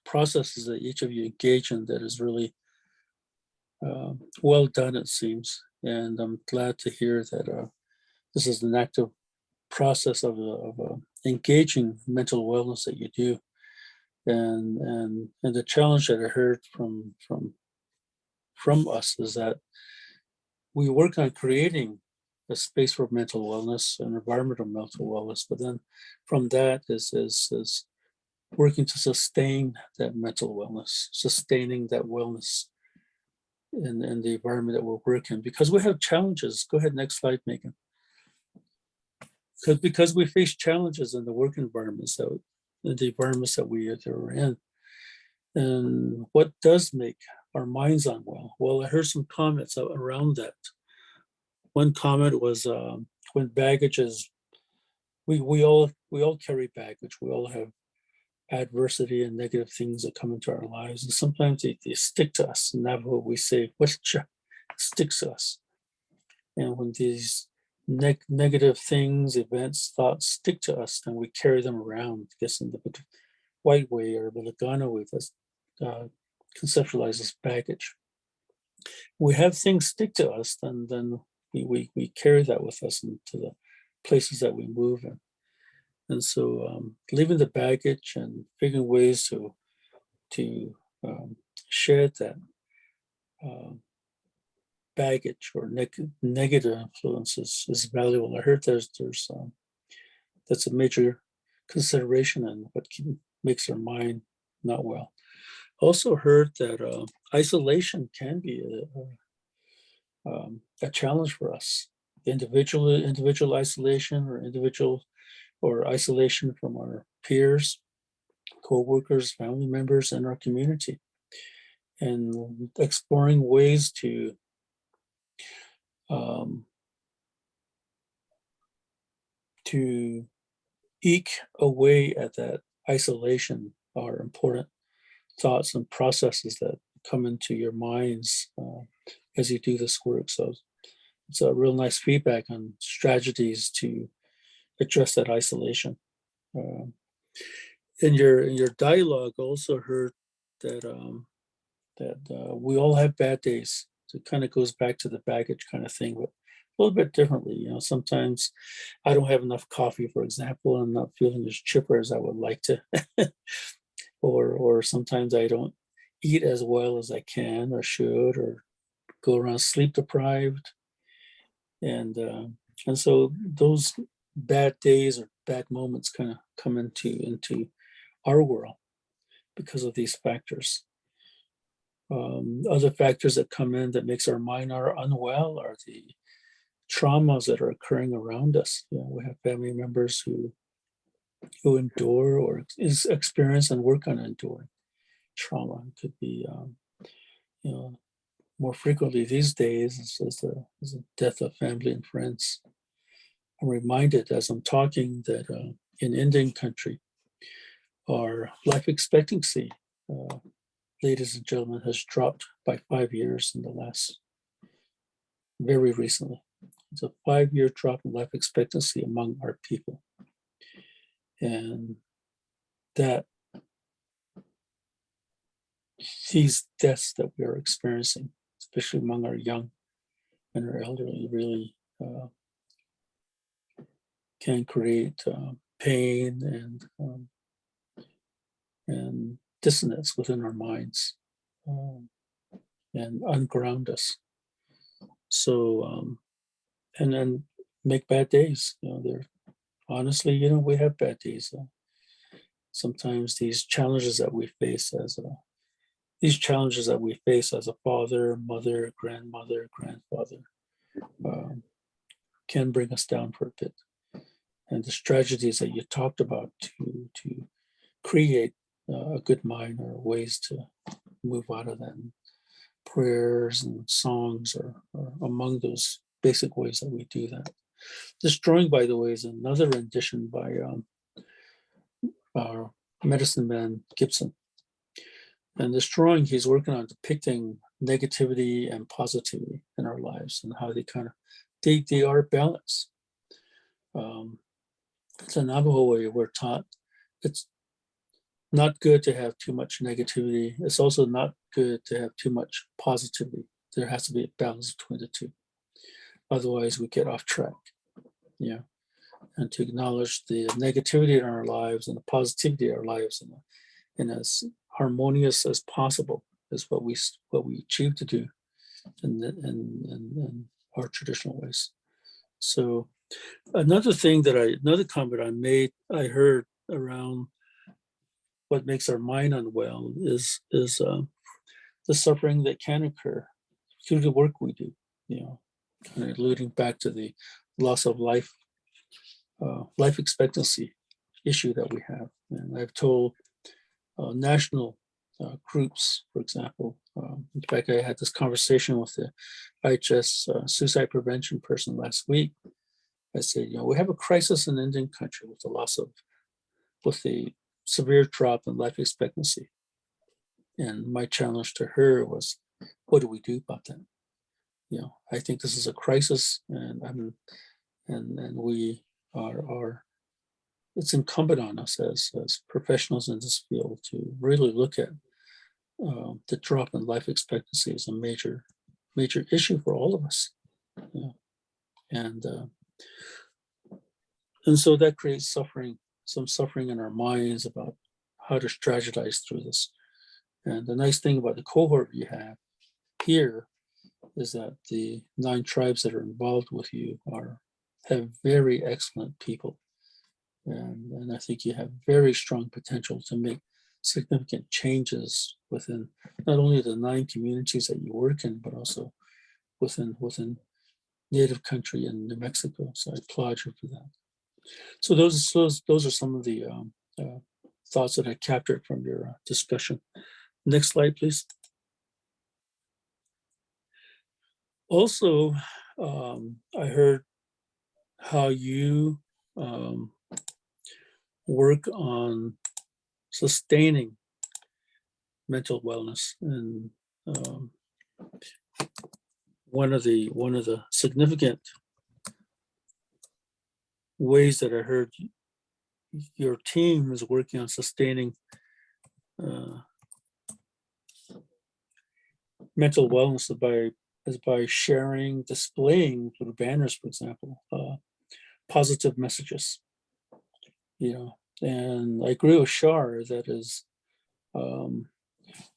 processes that each of you engage in that is really well done, it seems. And I'm glad to hear that this is an active process of engaging mental wellness that you do. And the challenge that I heard from us is that we work on creating a space for mental wellness, an environment of mental wellness, but then from that is working to sustain that mental wellness, sustaining that wellness in the environment that we're working, because we have challenges. Go ahead, next slide, Megan. Because we face challenges in the work environments, the environments that we're in. And what does make our minds unwell? Well, I heard some comments around that. One comment was when baggage is, we all carry baggage. We all have adversity and negative things that come into our lives, and sometimes they stick to us, and that's what we say, what sticks to us. And when these negative things, events, thoughts stick to us, then we carry them around, I guess in the white way or the Lagana way, that's conceptualized as baggage. We have things stick to us, then we carry that with us into the places that we move in. And so leaving the baggage and figuring ways to shed that baggage or negative influences is valuable. I heard there's that's a major consideration in what makes our mind not well. Also heard that isolation can be a challenge for us. Individual isolation or isolation from our peers, co-workers, family members, and our community, and exploring ways to eke away at that isolation are important thoughts and processes that come into your minds as you do this work. So it's a real nice feedback on strategies to address that isolation. In your dialogue, also heard that we all have bad days. So it kind of goes back to the baggage kind of thing, but a little bit differently. You know, sometimes I don't have enough coffee, for example, and I'm not feeling as chipper as I would like to, or sometimes I don't eat as well as I can or should, or go around sleep deprived, and so those bad days or bad moments kind of come into our world because of these factors. Other factors that come in that makes our mind unwell are the traumas that are occurring around us. You know, we have family members who endure or experience and work on enduring trauma. It could be, you know, more frequently these days is the death of family and friends. I'm reminded as I'm talking that in Indian country, our life expectancy, ladies and gentlemen, has dropped by 5 years in the last, very recently. It's a 5-year drop in life expectancy among our people. And that these deaths that we are experiencing, especially among our young and our elderly, really can create pain and dissonance within our minds and unground us. So, and then make bad days. They're honestly, we have bad days. Sometimes these challenges that we face as a father, mother, grandmother, grandfather can bring us down for a bit. And the strategies that you talked about to create a good mind or ways to move out of that. And prayers and songs are among those basic ways that we do that. This drawing, by the way, is another rendition by our medicine man Gibson. And this drawing, he's working on depicting negativity and positivity in our lives and how they are balanced. It's a Navajo way we're taught it's not good to have too much negativity. It's also not good to have too much positivity. There has to be a balance between the two. Otherwise, we get off track. Yeah. And to acknowledge the negativity in our lives and the positivity in our lives in as harmonious as possible is what we achieve to do in our traditional ways. So another comment I heard around what makes our mind unwell is the suffering that can occur through the work we do, kind of alluding back to the loss of life expectancy issue that we have. And I've told national groups, for example, in fact, I had this conversation with the IHS suicide prevention person last week. I said, we have a crisis in Indian country with the severe drop in life expectancy. And my challenge to her was, what do we do about that? I think this is a crisis, and we are. It's incumbent on us as professionals in this field to really look at the drop in life expectancy as a major issue for all of us. And so that creates some suffering in our minds about how to strategize through this. And the nice thing about the cohort you have here is that the 9 tribes that are involved with you have very excellent people. And I think you have very strong potential to make significant changes within not only the 9 communities that you work in, but also within native country in New Mexico. So I applaud you for that. So those are some of the thoughts that I captured from your discussion. Next slide, please. Also, I heard how you work on sustaining mental wellness, and one of the significant ways that I heard your team is working on sustaining mental wellness is by sharing, displaying through banners, for example, positive messages. And I agree with Shar that is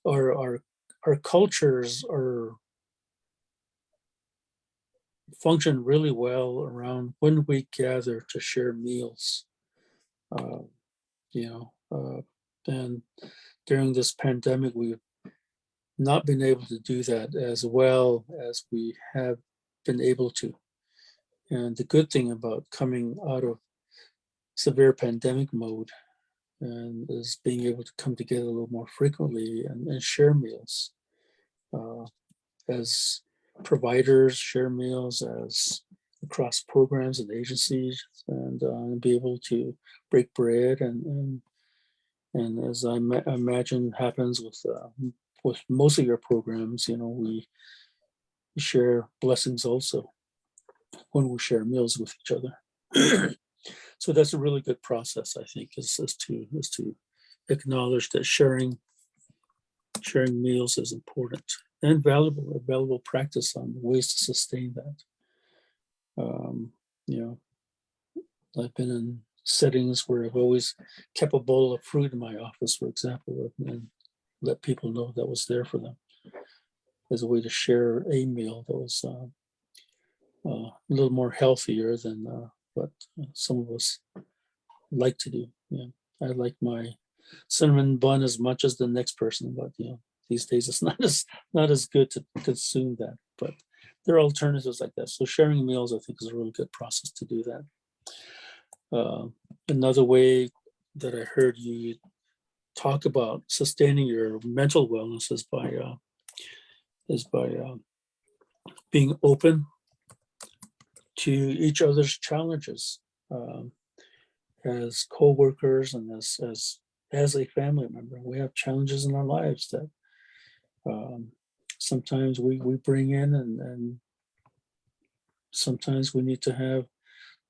our cultures function really well around when we gather to share meals. And during this pandemic, we've not been able to do that as well as we have been able to. And the good thing about coming out of severe pandemic mode and is being able to come together a little more frequently and share meals as providers, share meals as across programs and agencies, and be able to break bread and as I imagine happens with most of your programs, we share blessings also when we share meals with each other. So that's a really good process, I think, is to acknowledge that sharing sharing meals is important and valuable, a valuable practice on ways to sustain that. You know, I've been in settings where I've always kept a bowl of fruit in my office, for example, and let people know that was there for them as a way to share a meal that was a little more healthier than what some of us like to do. Yeah, I like my cinnamon bun as much as the next person, but these days it's not as good to consume that. But there are alternatives like that. So sharing meals, I think, is a really good process to do that. Another way that I heard you talk about sustaining your mental wellness is by being open to each other's challenges as co-workers and as a family member. We have challenges in our lives that sometimes we bring in, and sometimes we need to have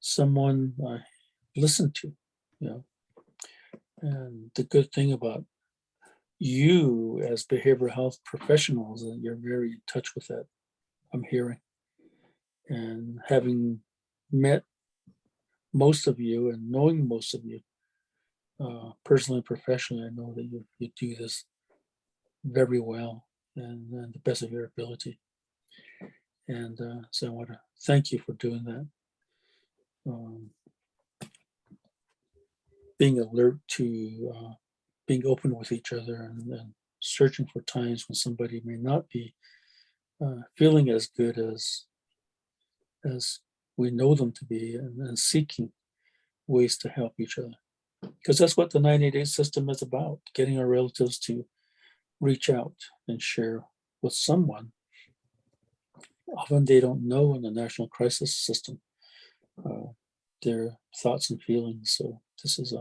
someone listen to, And the good thing about you as behavioral health professionals, that you're very in touch with that, I'm hearing. And having met most of you and knowing most of you personally and professionally, I know that you do this very well and the best of your ability. And so I want to thank you for doing that. Being alert to being open with each other and searching for times when somebody may not be feeling as good as we know them to be, and seeking ways to help each other. Because that's what the 988 system is about, getting our relatives to reach out and share with someone. Often they don't know in the national crisis system their thoughts and feelings. So this is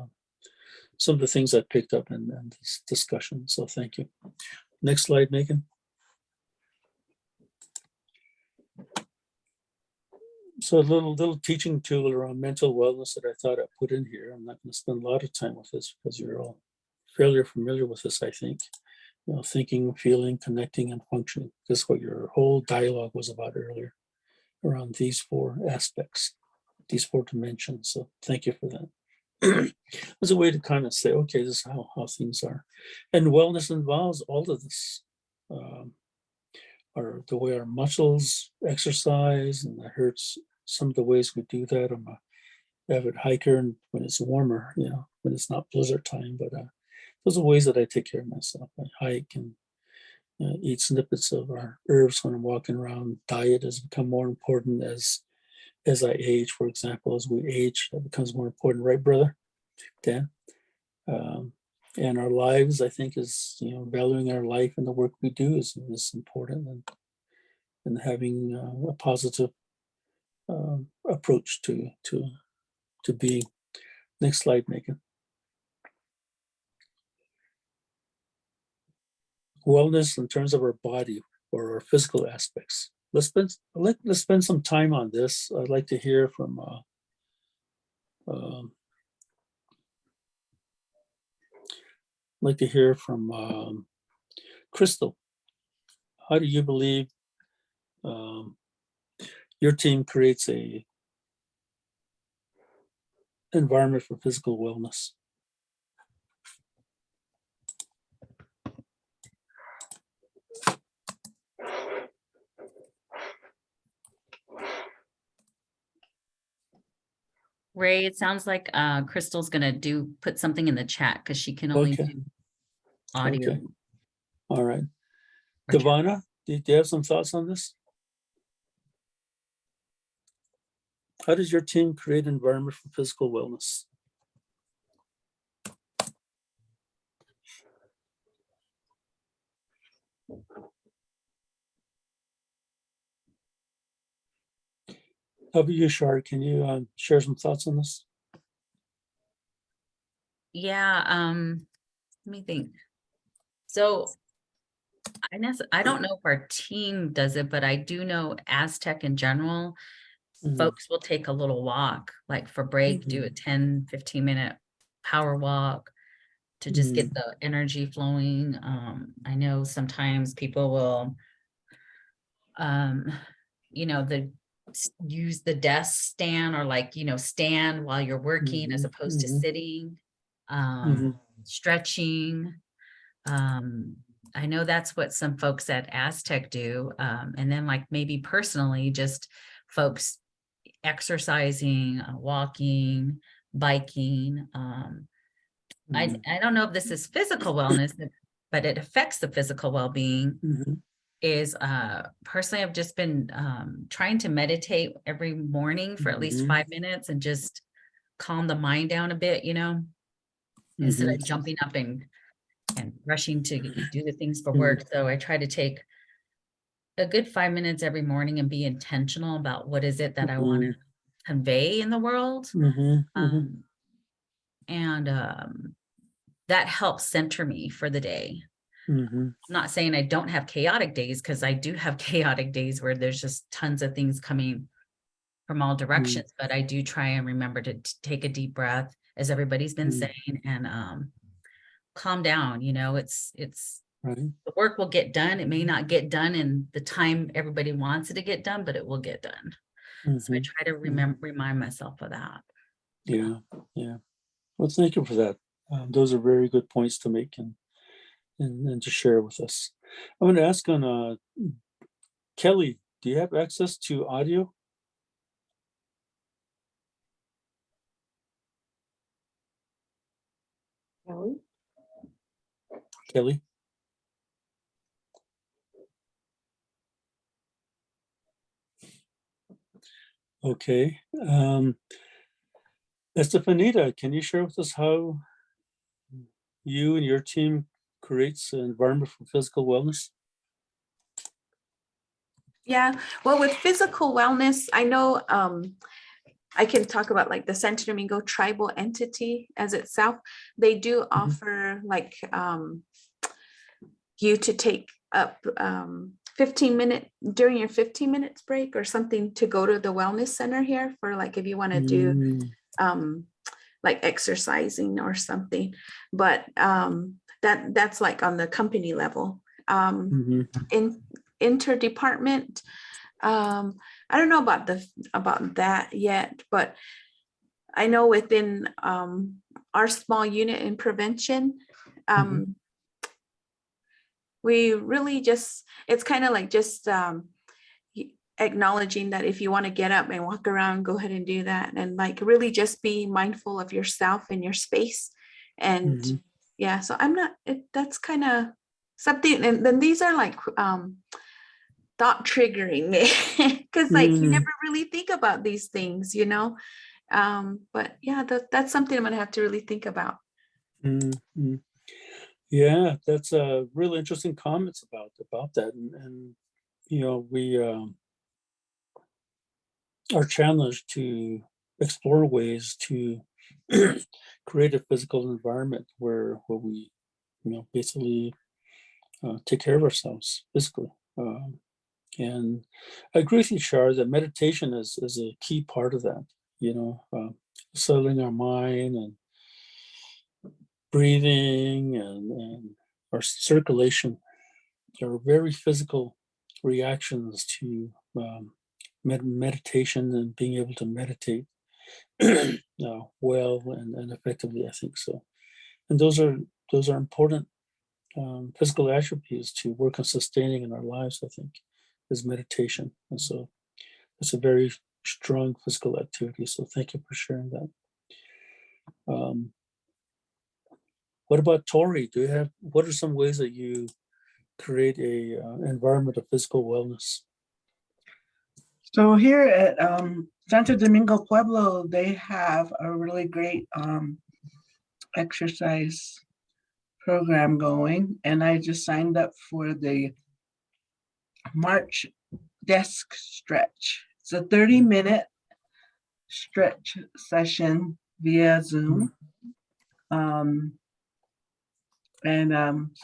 some of the things I picked up in this discussion. So thank you. Next slide, Megan. So a little teaching tool around mental wellness that I thought I'd put in here. I'm not going to spend a lot of time with this because you're all fairly familiar with this, I think. Thinking, feeling, connecting, and functioning. This is what your whole dialogue was about earlier, around these 4 aspects, these 4 dimensions. So thank you for that. As a way to kind of say, okay, this is how things are. And wellness involves all of this. The way our muscles exercise, and I heard some of the ways we do that. I'm a avid hiker, and when it's warmer, when it's not blizzard time, but those are ways that I take care of myself. I hike and eat snippets of our herbs when I'm walking around. Diet has become more important as I age. For example, as we age, that becomes more important, right, brother Dan? And our lives, I think, is valuing our life and the work we do is important, and having a positive approach to being. Next slide, Megan. Wellness in terms of our body or our physical aspects. Let's spend some time on this. I'd like to hear from Crystal. How do you believe your team creates a environment for physical wellness? Ray, it sounds like Crystal's gonna put something in the chat because she can only do audio. Okay. All right. Devana, do you have some thoughts on this? How does your team create an environment for physical wellness? How about you, Shar? Can you share some thoughts on this? Yeah, let me think. So I don't know if our team does it, but I do know Aztec in general, folks will take a little walk, like for break, do a 10, 15-minute power walk. to just get the energy flowing. I know sometimes people will, use the desk stand or like, stand while you're working as opposed to sitting, stretching. I know that's what some folks at Aztec do. And then like maybe personally, just folks exercising, walking, biking. I don't know if this is physical wellness, but it affects the physical well-being. Is personally, I've just been trying to meditate every morning for at least 5 minutes and just calm the mind down a bit, instead of jumping up and rushing to do the things for work. So I try to take a good 5 minutes every morning and be intentional about what is it that I want to convey in the world. That helps center me for the day. I'm not saying I don't have chaotic days, because I do have chaotic days where there's just tons of things coming from all directions, but I do try and remember to take a deep breath, as everybody's been saying, and calm down. It's Right. the work will get done. It may not get done in the time everybody wants it to get done, but it will get done. So I try to remind myself of that. Yeah. Well, thank you for that. Those are very good points to make and to share with us. I'm going to ask on Kelly, do you have access to audio? Kelly? Okay. Estefanita, can you share with us how you and your team creates an environment for physical wellness? Yeah, well, with physical wellness, I know I can talk about like the Santo Domingo tribal entity as itself. They do offer like you to take up 15 minutes during your 15 minutes break or something to go to the wellness center here for like if you want to do like exercising or something. But that's like on the company level. In interdepartment, I don't know about that yet, but I know within our small unit in prevention, we really just, it's kind of like just acknowledging that if you want to get up and walk around, go ahead and do that, and like really just be mindful of yourself and your space. And yeah, so I'm not, that's kind of something. And then these are like thought triggering me because like you never really think about these things, but yeah, that's something I'm gonna have to really think about. Yeah, that's a really interesting comments about that, and we are challenged to explore ways to create a physical environment where we basically take care of ourselves physically. And I agree with you, Shar, that meditation is a key part of that, settling our mind and breathing and our circulation are very physical reactions to meditation and being able to meditate well and effectively, I think so. And those are important physical attributes to work on sustaining in our lives, I think, is meditation. And so it's a very strong physical activity. So thank you for sharing that. What about Tori? What are some ways that you create a environment of physical wellness? So here at Santo Domingo Pueblo, they have a really great exercise program going, and I just signed up for the March desk stretch. It's a 30-minute stretch session via Zoom. So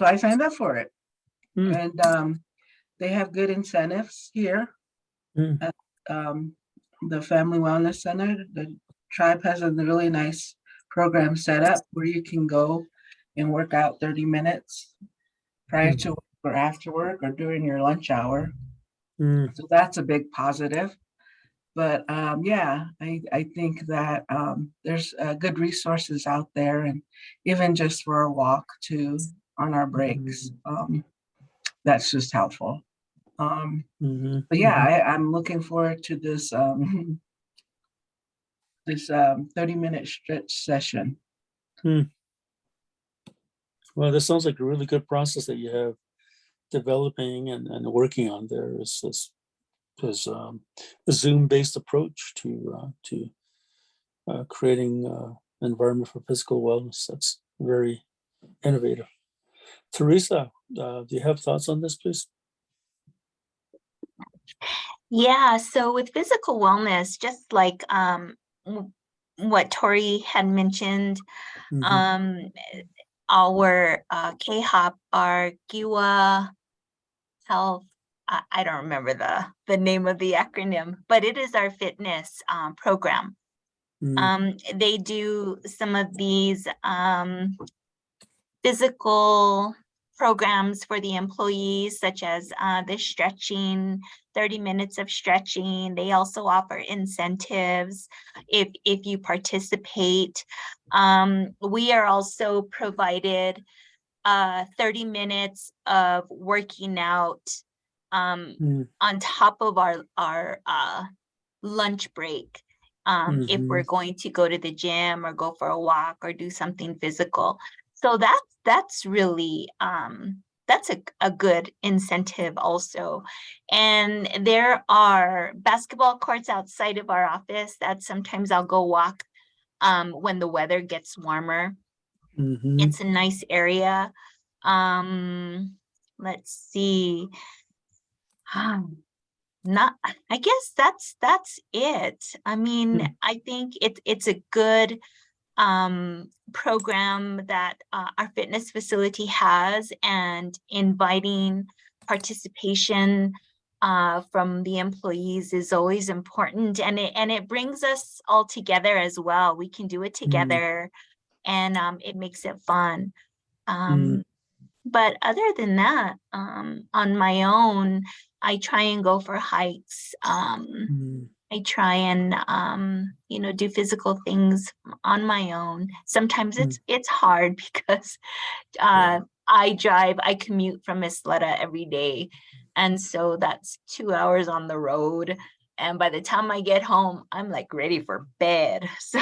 I signed up for it. And they have good incentives here at the Family Wellness Center. The tribe has a really nice program set up where you can go and work out 30 minutes prior to work or after work or during your lunch hour. So that's a big positive. But yeah, I think that there's good resources out there, and even just for a walk too on our breaks, that's just helpful. But yeah, I'm looking forward to this this 30-minute stretch session. Well, this sounds like a really good process that you have developing and working on there. Is a Zoom-based approach to creating an environment for physical wellness. That's very innovative. Teresa, do you have thoughts on this, please? Yeah, so with physical wellness, just like what Tori had mentioned, our K-HOP, our GIWA Health, I don't remember the name of the acronym, but it is our fitness program. They do some of these physical programs for the employees, such as the stretching, 30 minutes of stretching. They also offer incentives if you participate. We are also provided 30 minutes of working out on top of our lunch break. If we're going to go to the gym or go for a walk or do something physical. So that's really that's a good incentive also. And there are basketball courts outside of our office that sometimes I'll go walk when the weather gets warmer. It's a nice area. Let's see. I guess that's it. I mean, I think it's a good program that our fitness facility has, and inviting participation from the employees is always important, and it brings us all together as well. We can do it together, and it makes it fun. But other than that, on my own, I try and go for hikes. I try and do physical things on my own. Sometimes it's hard because I commute from Isleta every day, and so that's 2 hours on the road. And by the time I get home, I'm like ready for bed. So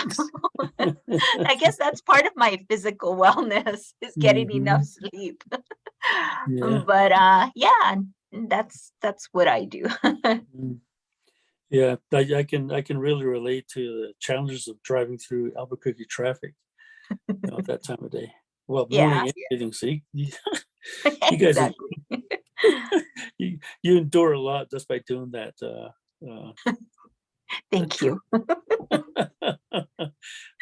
I guess that's part of my physical wellness, is getting enough sleep. But yeah, that's what I do. Yeah, I can really relate to the challenges of driving through Albuquerque traffic, at that time of day. Well, morning and evening. See, you guys, you endure a lot just by doing that. Thank you. My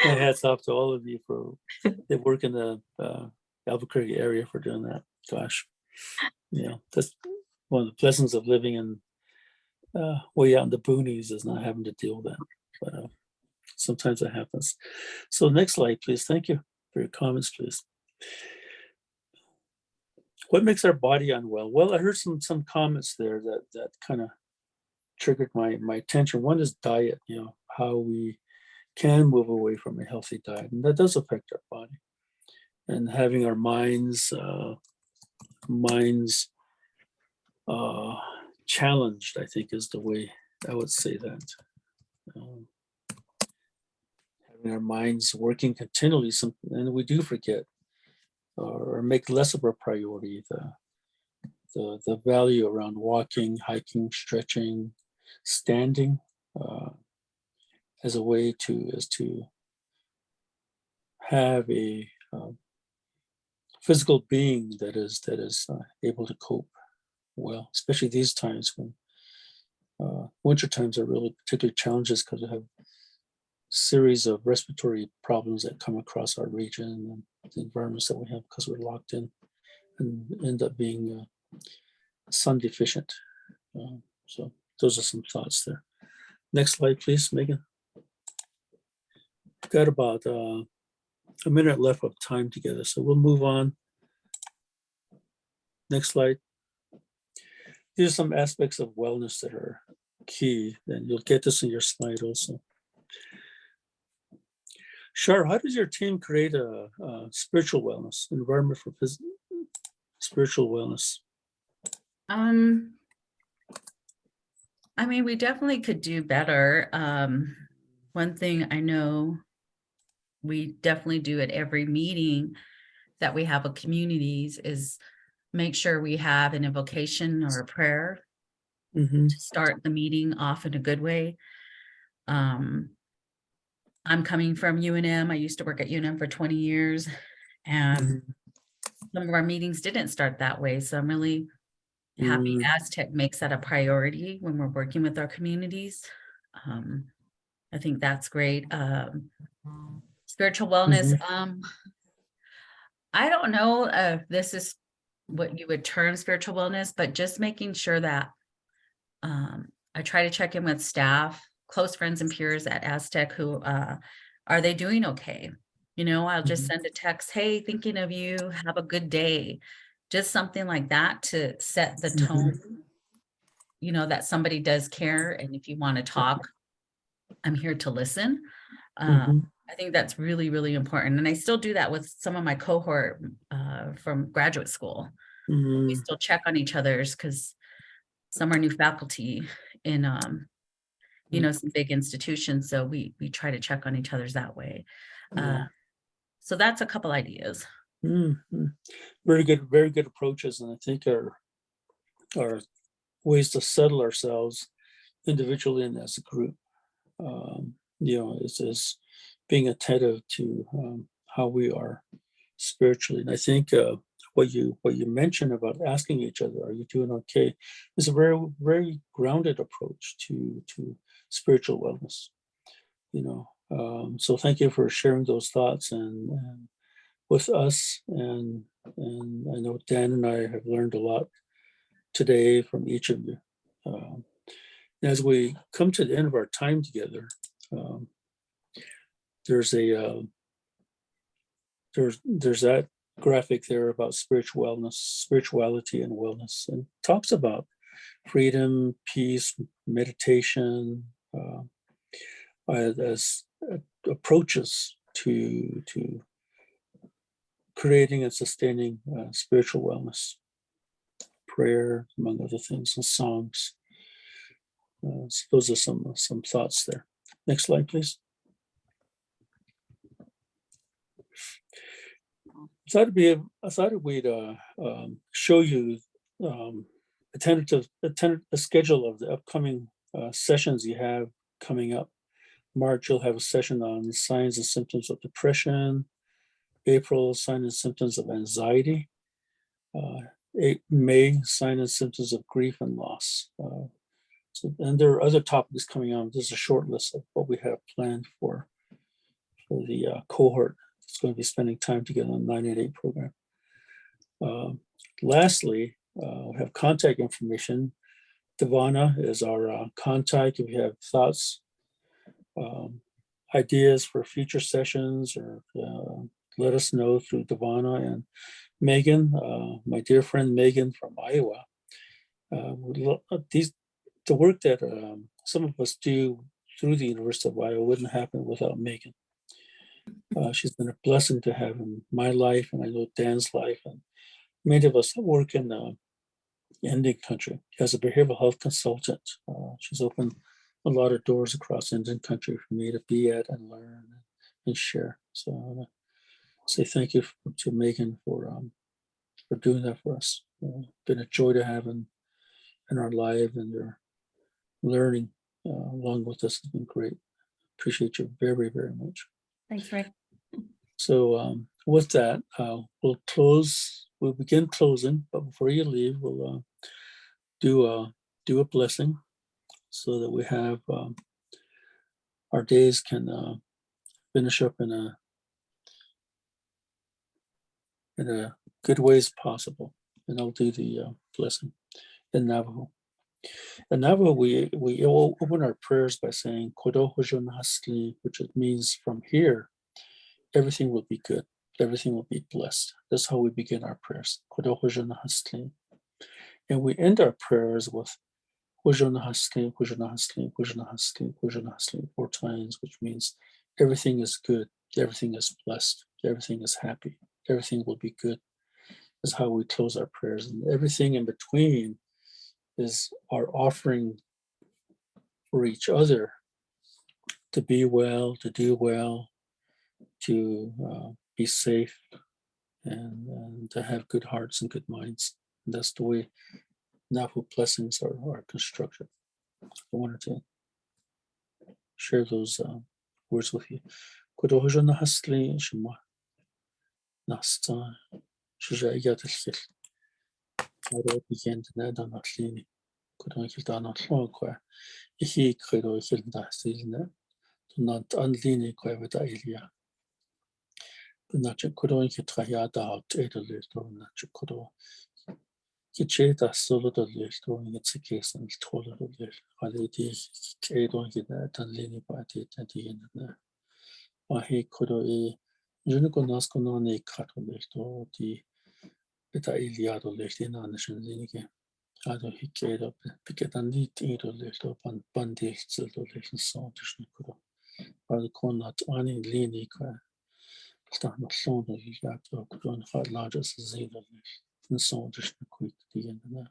hats off to all of you for they work in the Albuquerque area for doing that. Gosh, that's one of the blessings of living in way out in the boonies, is not having to deal with that. But sometimes that happens. So next slide, please. Thank you for your comments, please. What makes our body unwell? Well, I heard some comments there that kind of triggered my attention. One is diet, how we can move away from a healthy diet, and that does affect our body. And having our minds challenged, I think, is the way I would say that. Having our minds working continually, and we do forget or make less of a priority the value around walking, hiking, stretching, standing as a way to have a physical being that is able to cope well, especially these times when winter times are really particularly challenges, because we have a series of respiratory problems that come across our region and the environments that we have, because we're locked in and end up being sun deficient. So those are some thoughts there. Next slide, please, Megan. We've got about a minute left of time together, so we'll move on. Next slide. These are some aspects of wellness that are key, and you'll get this in your slide also. Shar, how does your team create a spiritual wellness environment for spiritual wellness? I mean, we definitely could do better. One thing I know we definitely do at every meeting that we have with communities is make sure we have an invocation or a prayer Mm-hmm. to start the meeting off in a good way. I'm coming from UNM. I used to work at UNM for 20 years, and some of our meetings didn't start that way. So I'm really happy Aztec makes that a priority when we're working with our communities. I think that's great. Spiritual wellness. I don't know if this is what you would term spiritual wellness, but just making sure that I try to check in with staff, close friends and peers at Aztec who are they doing okay? You know, I'll just send a text, hey, thinking of you, have a good day. Just something like that to set the tone, you know, that somebody does care. And if you want to talk, I'm here to listen. I think that's really, really important. And I still do that with some of my cohort from graduate school. We still check on each other's because some are new faculty in, you know, some big institutions. So we try to check on each other's that way. So that's a couple ideas. Very good approaches. And I think are ways to settle ourselves individually and as a group. You know, is being attentive to how we are spiritually. And I think what you mentioned about asking each other, "Are you doing okay?" is a very grounded approach to spiritual wellness. You know, so thank you for sharing those thoughts and with us. And I know Dan and I have learned a lot today from each of you. As we come to the end of our time together, there's that graphic there about spirituality and wellness, and talks about freedom, peace, meditation as approaches to creating and sustaining spiritual wellness, prayer, among other things, and songs. So those are some thoughts there. Next slide, please. I thought we'd show you a schedule of the upcoming sessions you have coming up. March, you'll have a session on signs and symptoms of depression. April, signs and symptoms of anxiety. May, signs and symptoms of grief and loss. And there are other topics coming on. There's a short list of what we have planned for the cohort that's going to be spending time together on the 988 program. Lastly, we have contact information. Devana is our contact. If you have thoughts, ideas for future sessions, or let us know through Devana. And Megan, my dear friend Megan from Iowa. The work that some of us do through the University of Iowa wouldn't happen without Megan. She's been a blessing to have in my life, and I know Dan's life, and many of us work in Indian country as a behavioral health consultant. She's opened a lot of doors across Indian country for me to be at and learn and share. So I want to say thank you to Megan for doing that for us. Been a joy to have in our life, and your learning along with us has been great. Appreciate you very, very much. Thanks, Ray. So with that, we'll begin closing, but before you leave, we'll do a blessing so that we have our days can finish up in a good ways possible. And I'll do the blessing in Navajo. In Navajo, we open our prayers by saying "Kodo Hojon Hasti," which it means from here. everything will be good. Everything will be blessed. That's how we begin our prayers. And we end our prayers with 4 times, which means everything is good, everything is blessed, everything is happy, everything will be good. That's how we close our prayers. And everything in between is our offering for each other to be well, to do well, to be safe, and to have good hearts and good minds. And that's the way Nahu blessings are constructed. I wanted to share those words with you. Kudojana hasli shema nasta shija yatil aro begin to ned on atlini kudon kildan atlo kwa ihi kredo kilda silne to not unlini kwa veda ilia not kudon kitrayada out edel to not kudo Kicheta solo do lefto in its case and told of the quality Kedon Hida Tanlini party at the end of the Wahi Kodo e Junico Nascono ne Cato lefto di Beta Iliado left in Anderson Zinike. Ado he carried up Picket and Lit Edo lefto Bandi Zildo left in Salt Kudo. By the corner Ani Lini Qua Stan of Sono Yato Kudon Hard largest Zildo left. And so just a quick the end of that.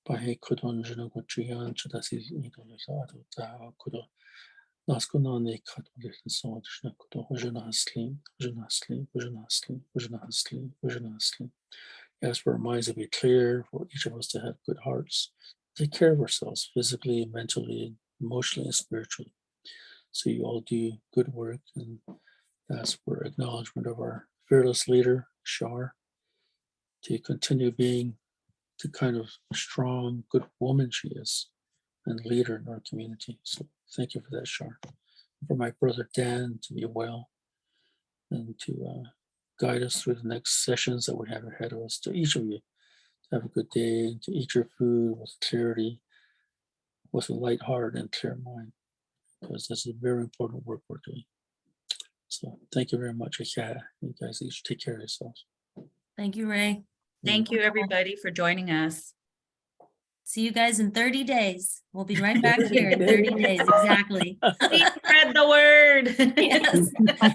By Kudon Junagotrian Chadasi Idolizado, Tao Kudo Nascona ne Catholic and so Kudo, Ujanasli, Ujanasli, Ujanasli, Ujanasli, Ujanasli. As for our minds to be clear, for each of us to have good hearts, take care of ourselves physically, mentally, emotionally, and spiritually. So you all do good work, and ask for acknowledgement of our fearless leader, Shar, to continue being the kind of strong, good woman she is and leader in our community. So thank you for that, Shar. For my brother Dan to be well and to guide us through the next sessions that we have ahead of us. To each of you, have a good day, to eat your food with clarity, with a light heart and clear mind, because this is very important work we're doing. So thank you very much. You guys each take care of yourselves. Thank you, Ray. Thank you, everybody, for joining us. See you guys in 30 days. We'll be right back here in 30 days, exactly. Spread the word. Yes.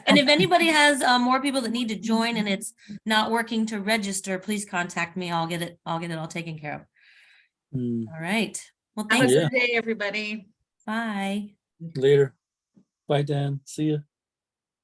And if anybody has more people that need to join and it's not working to register, please contact me. I'll get it all taken care of. All right. Well, Have a thanks. good day, everybody. Bye. Later. Bye, Dan. See you.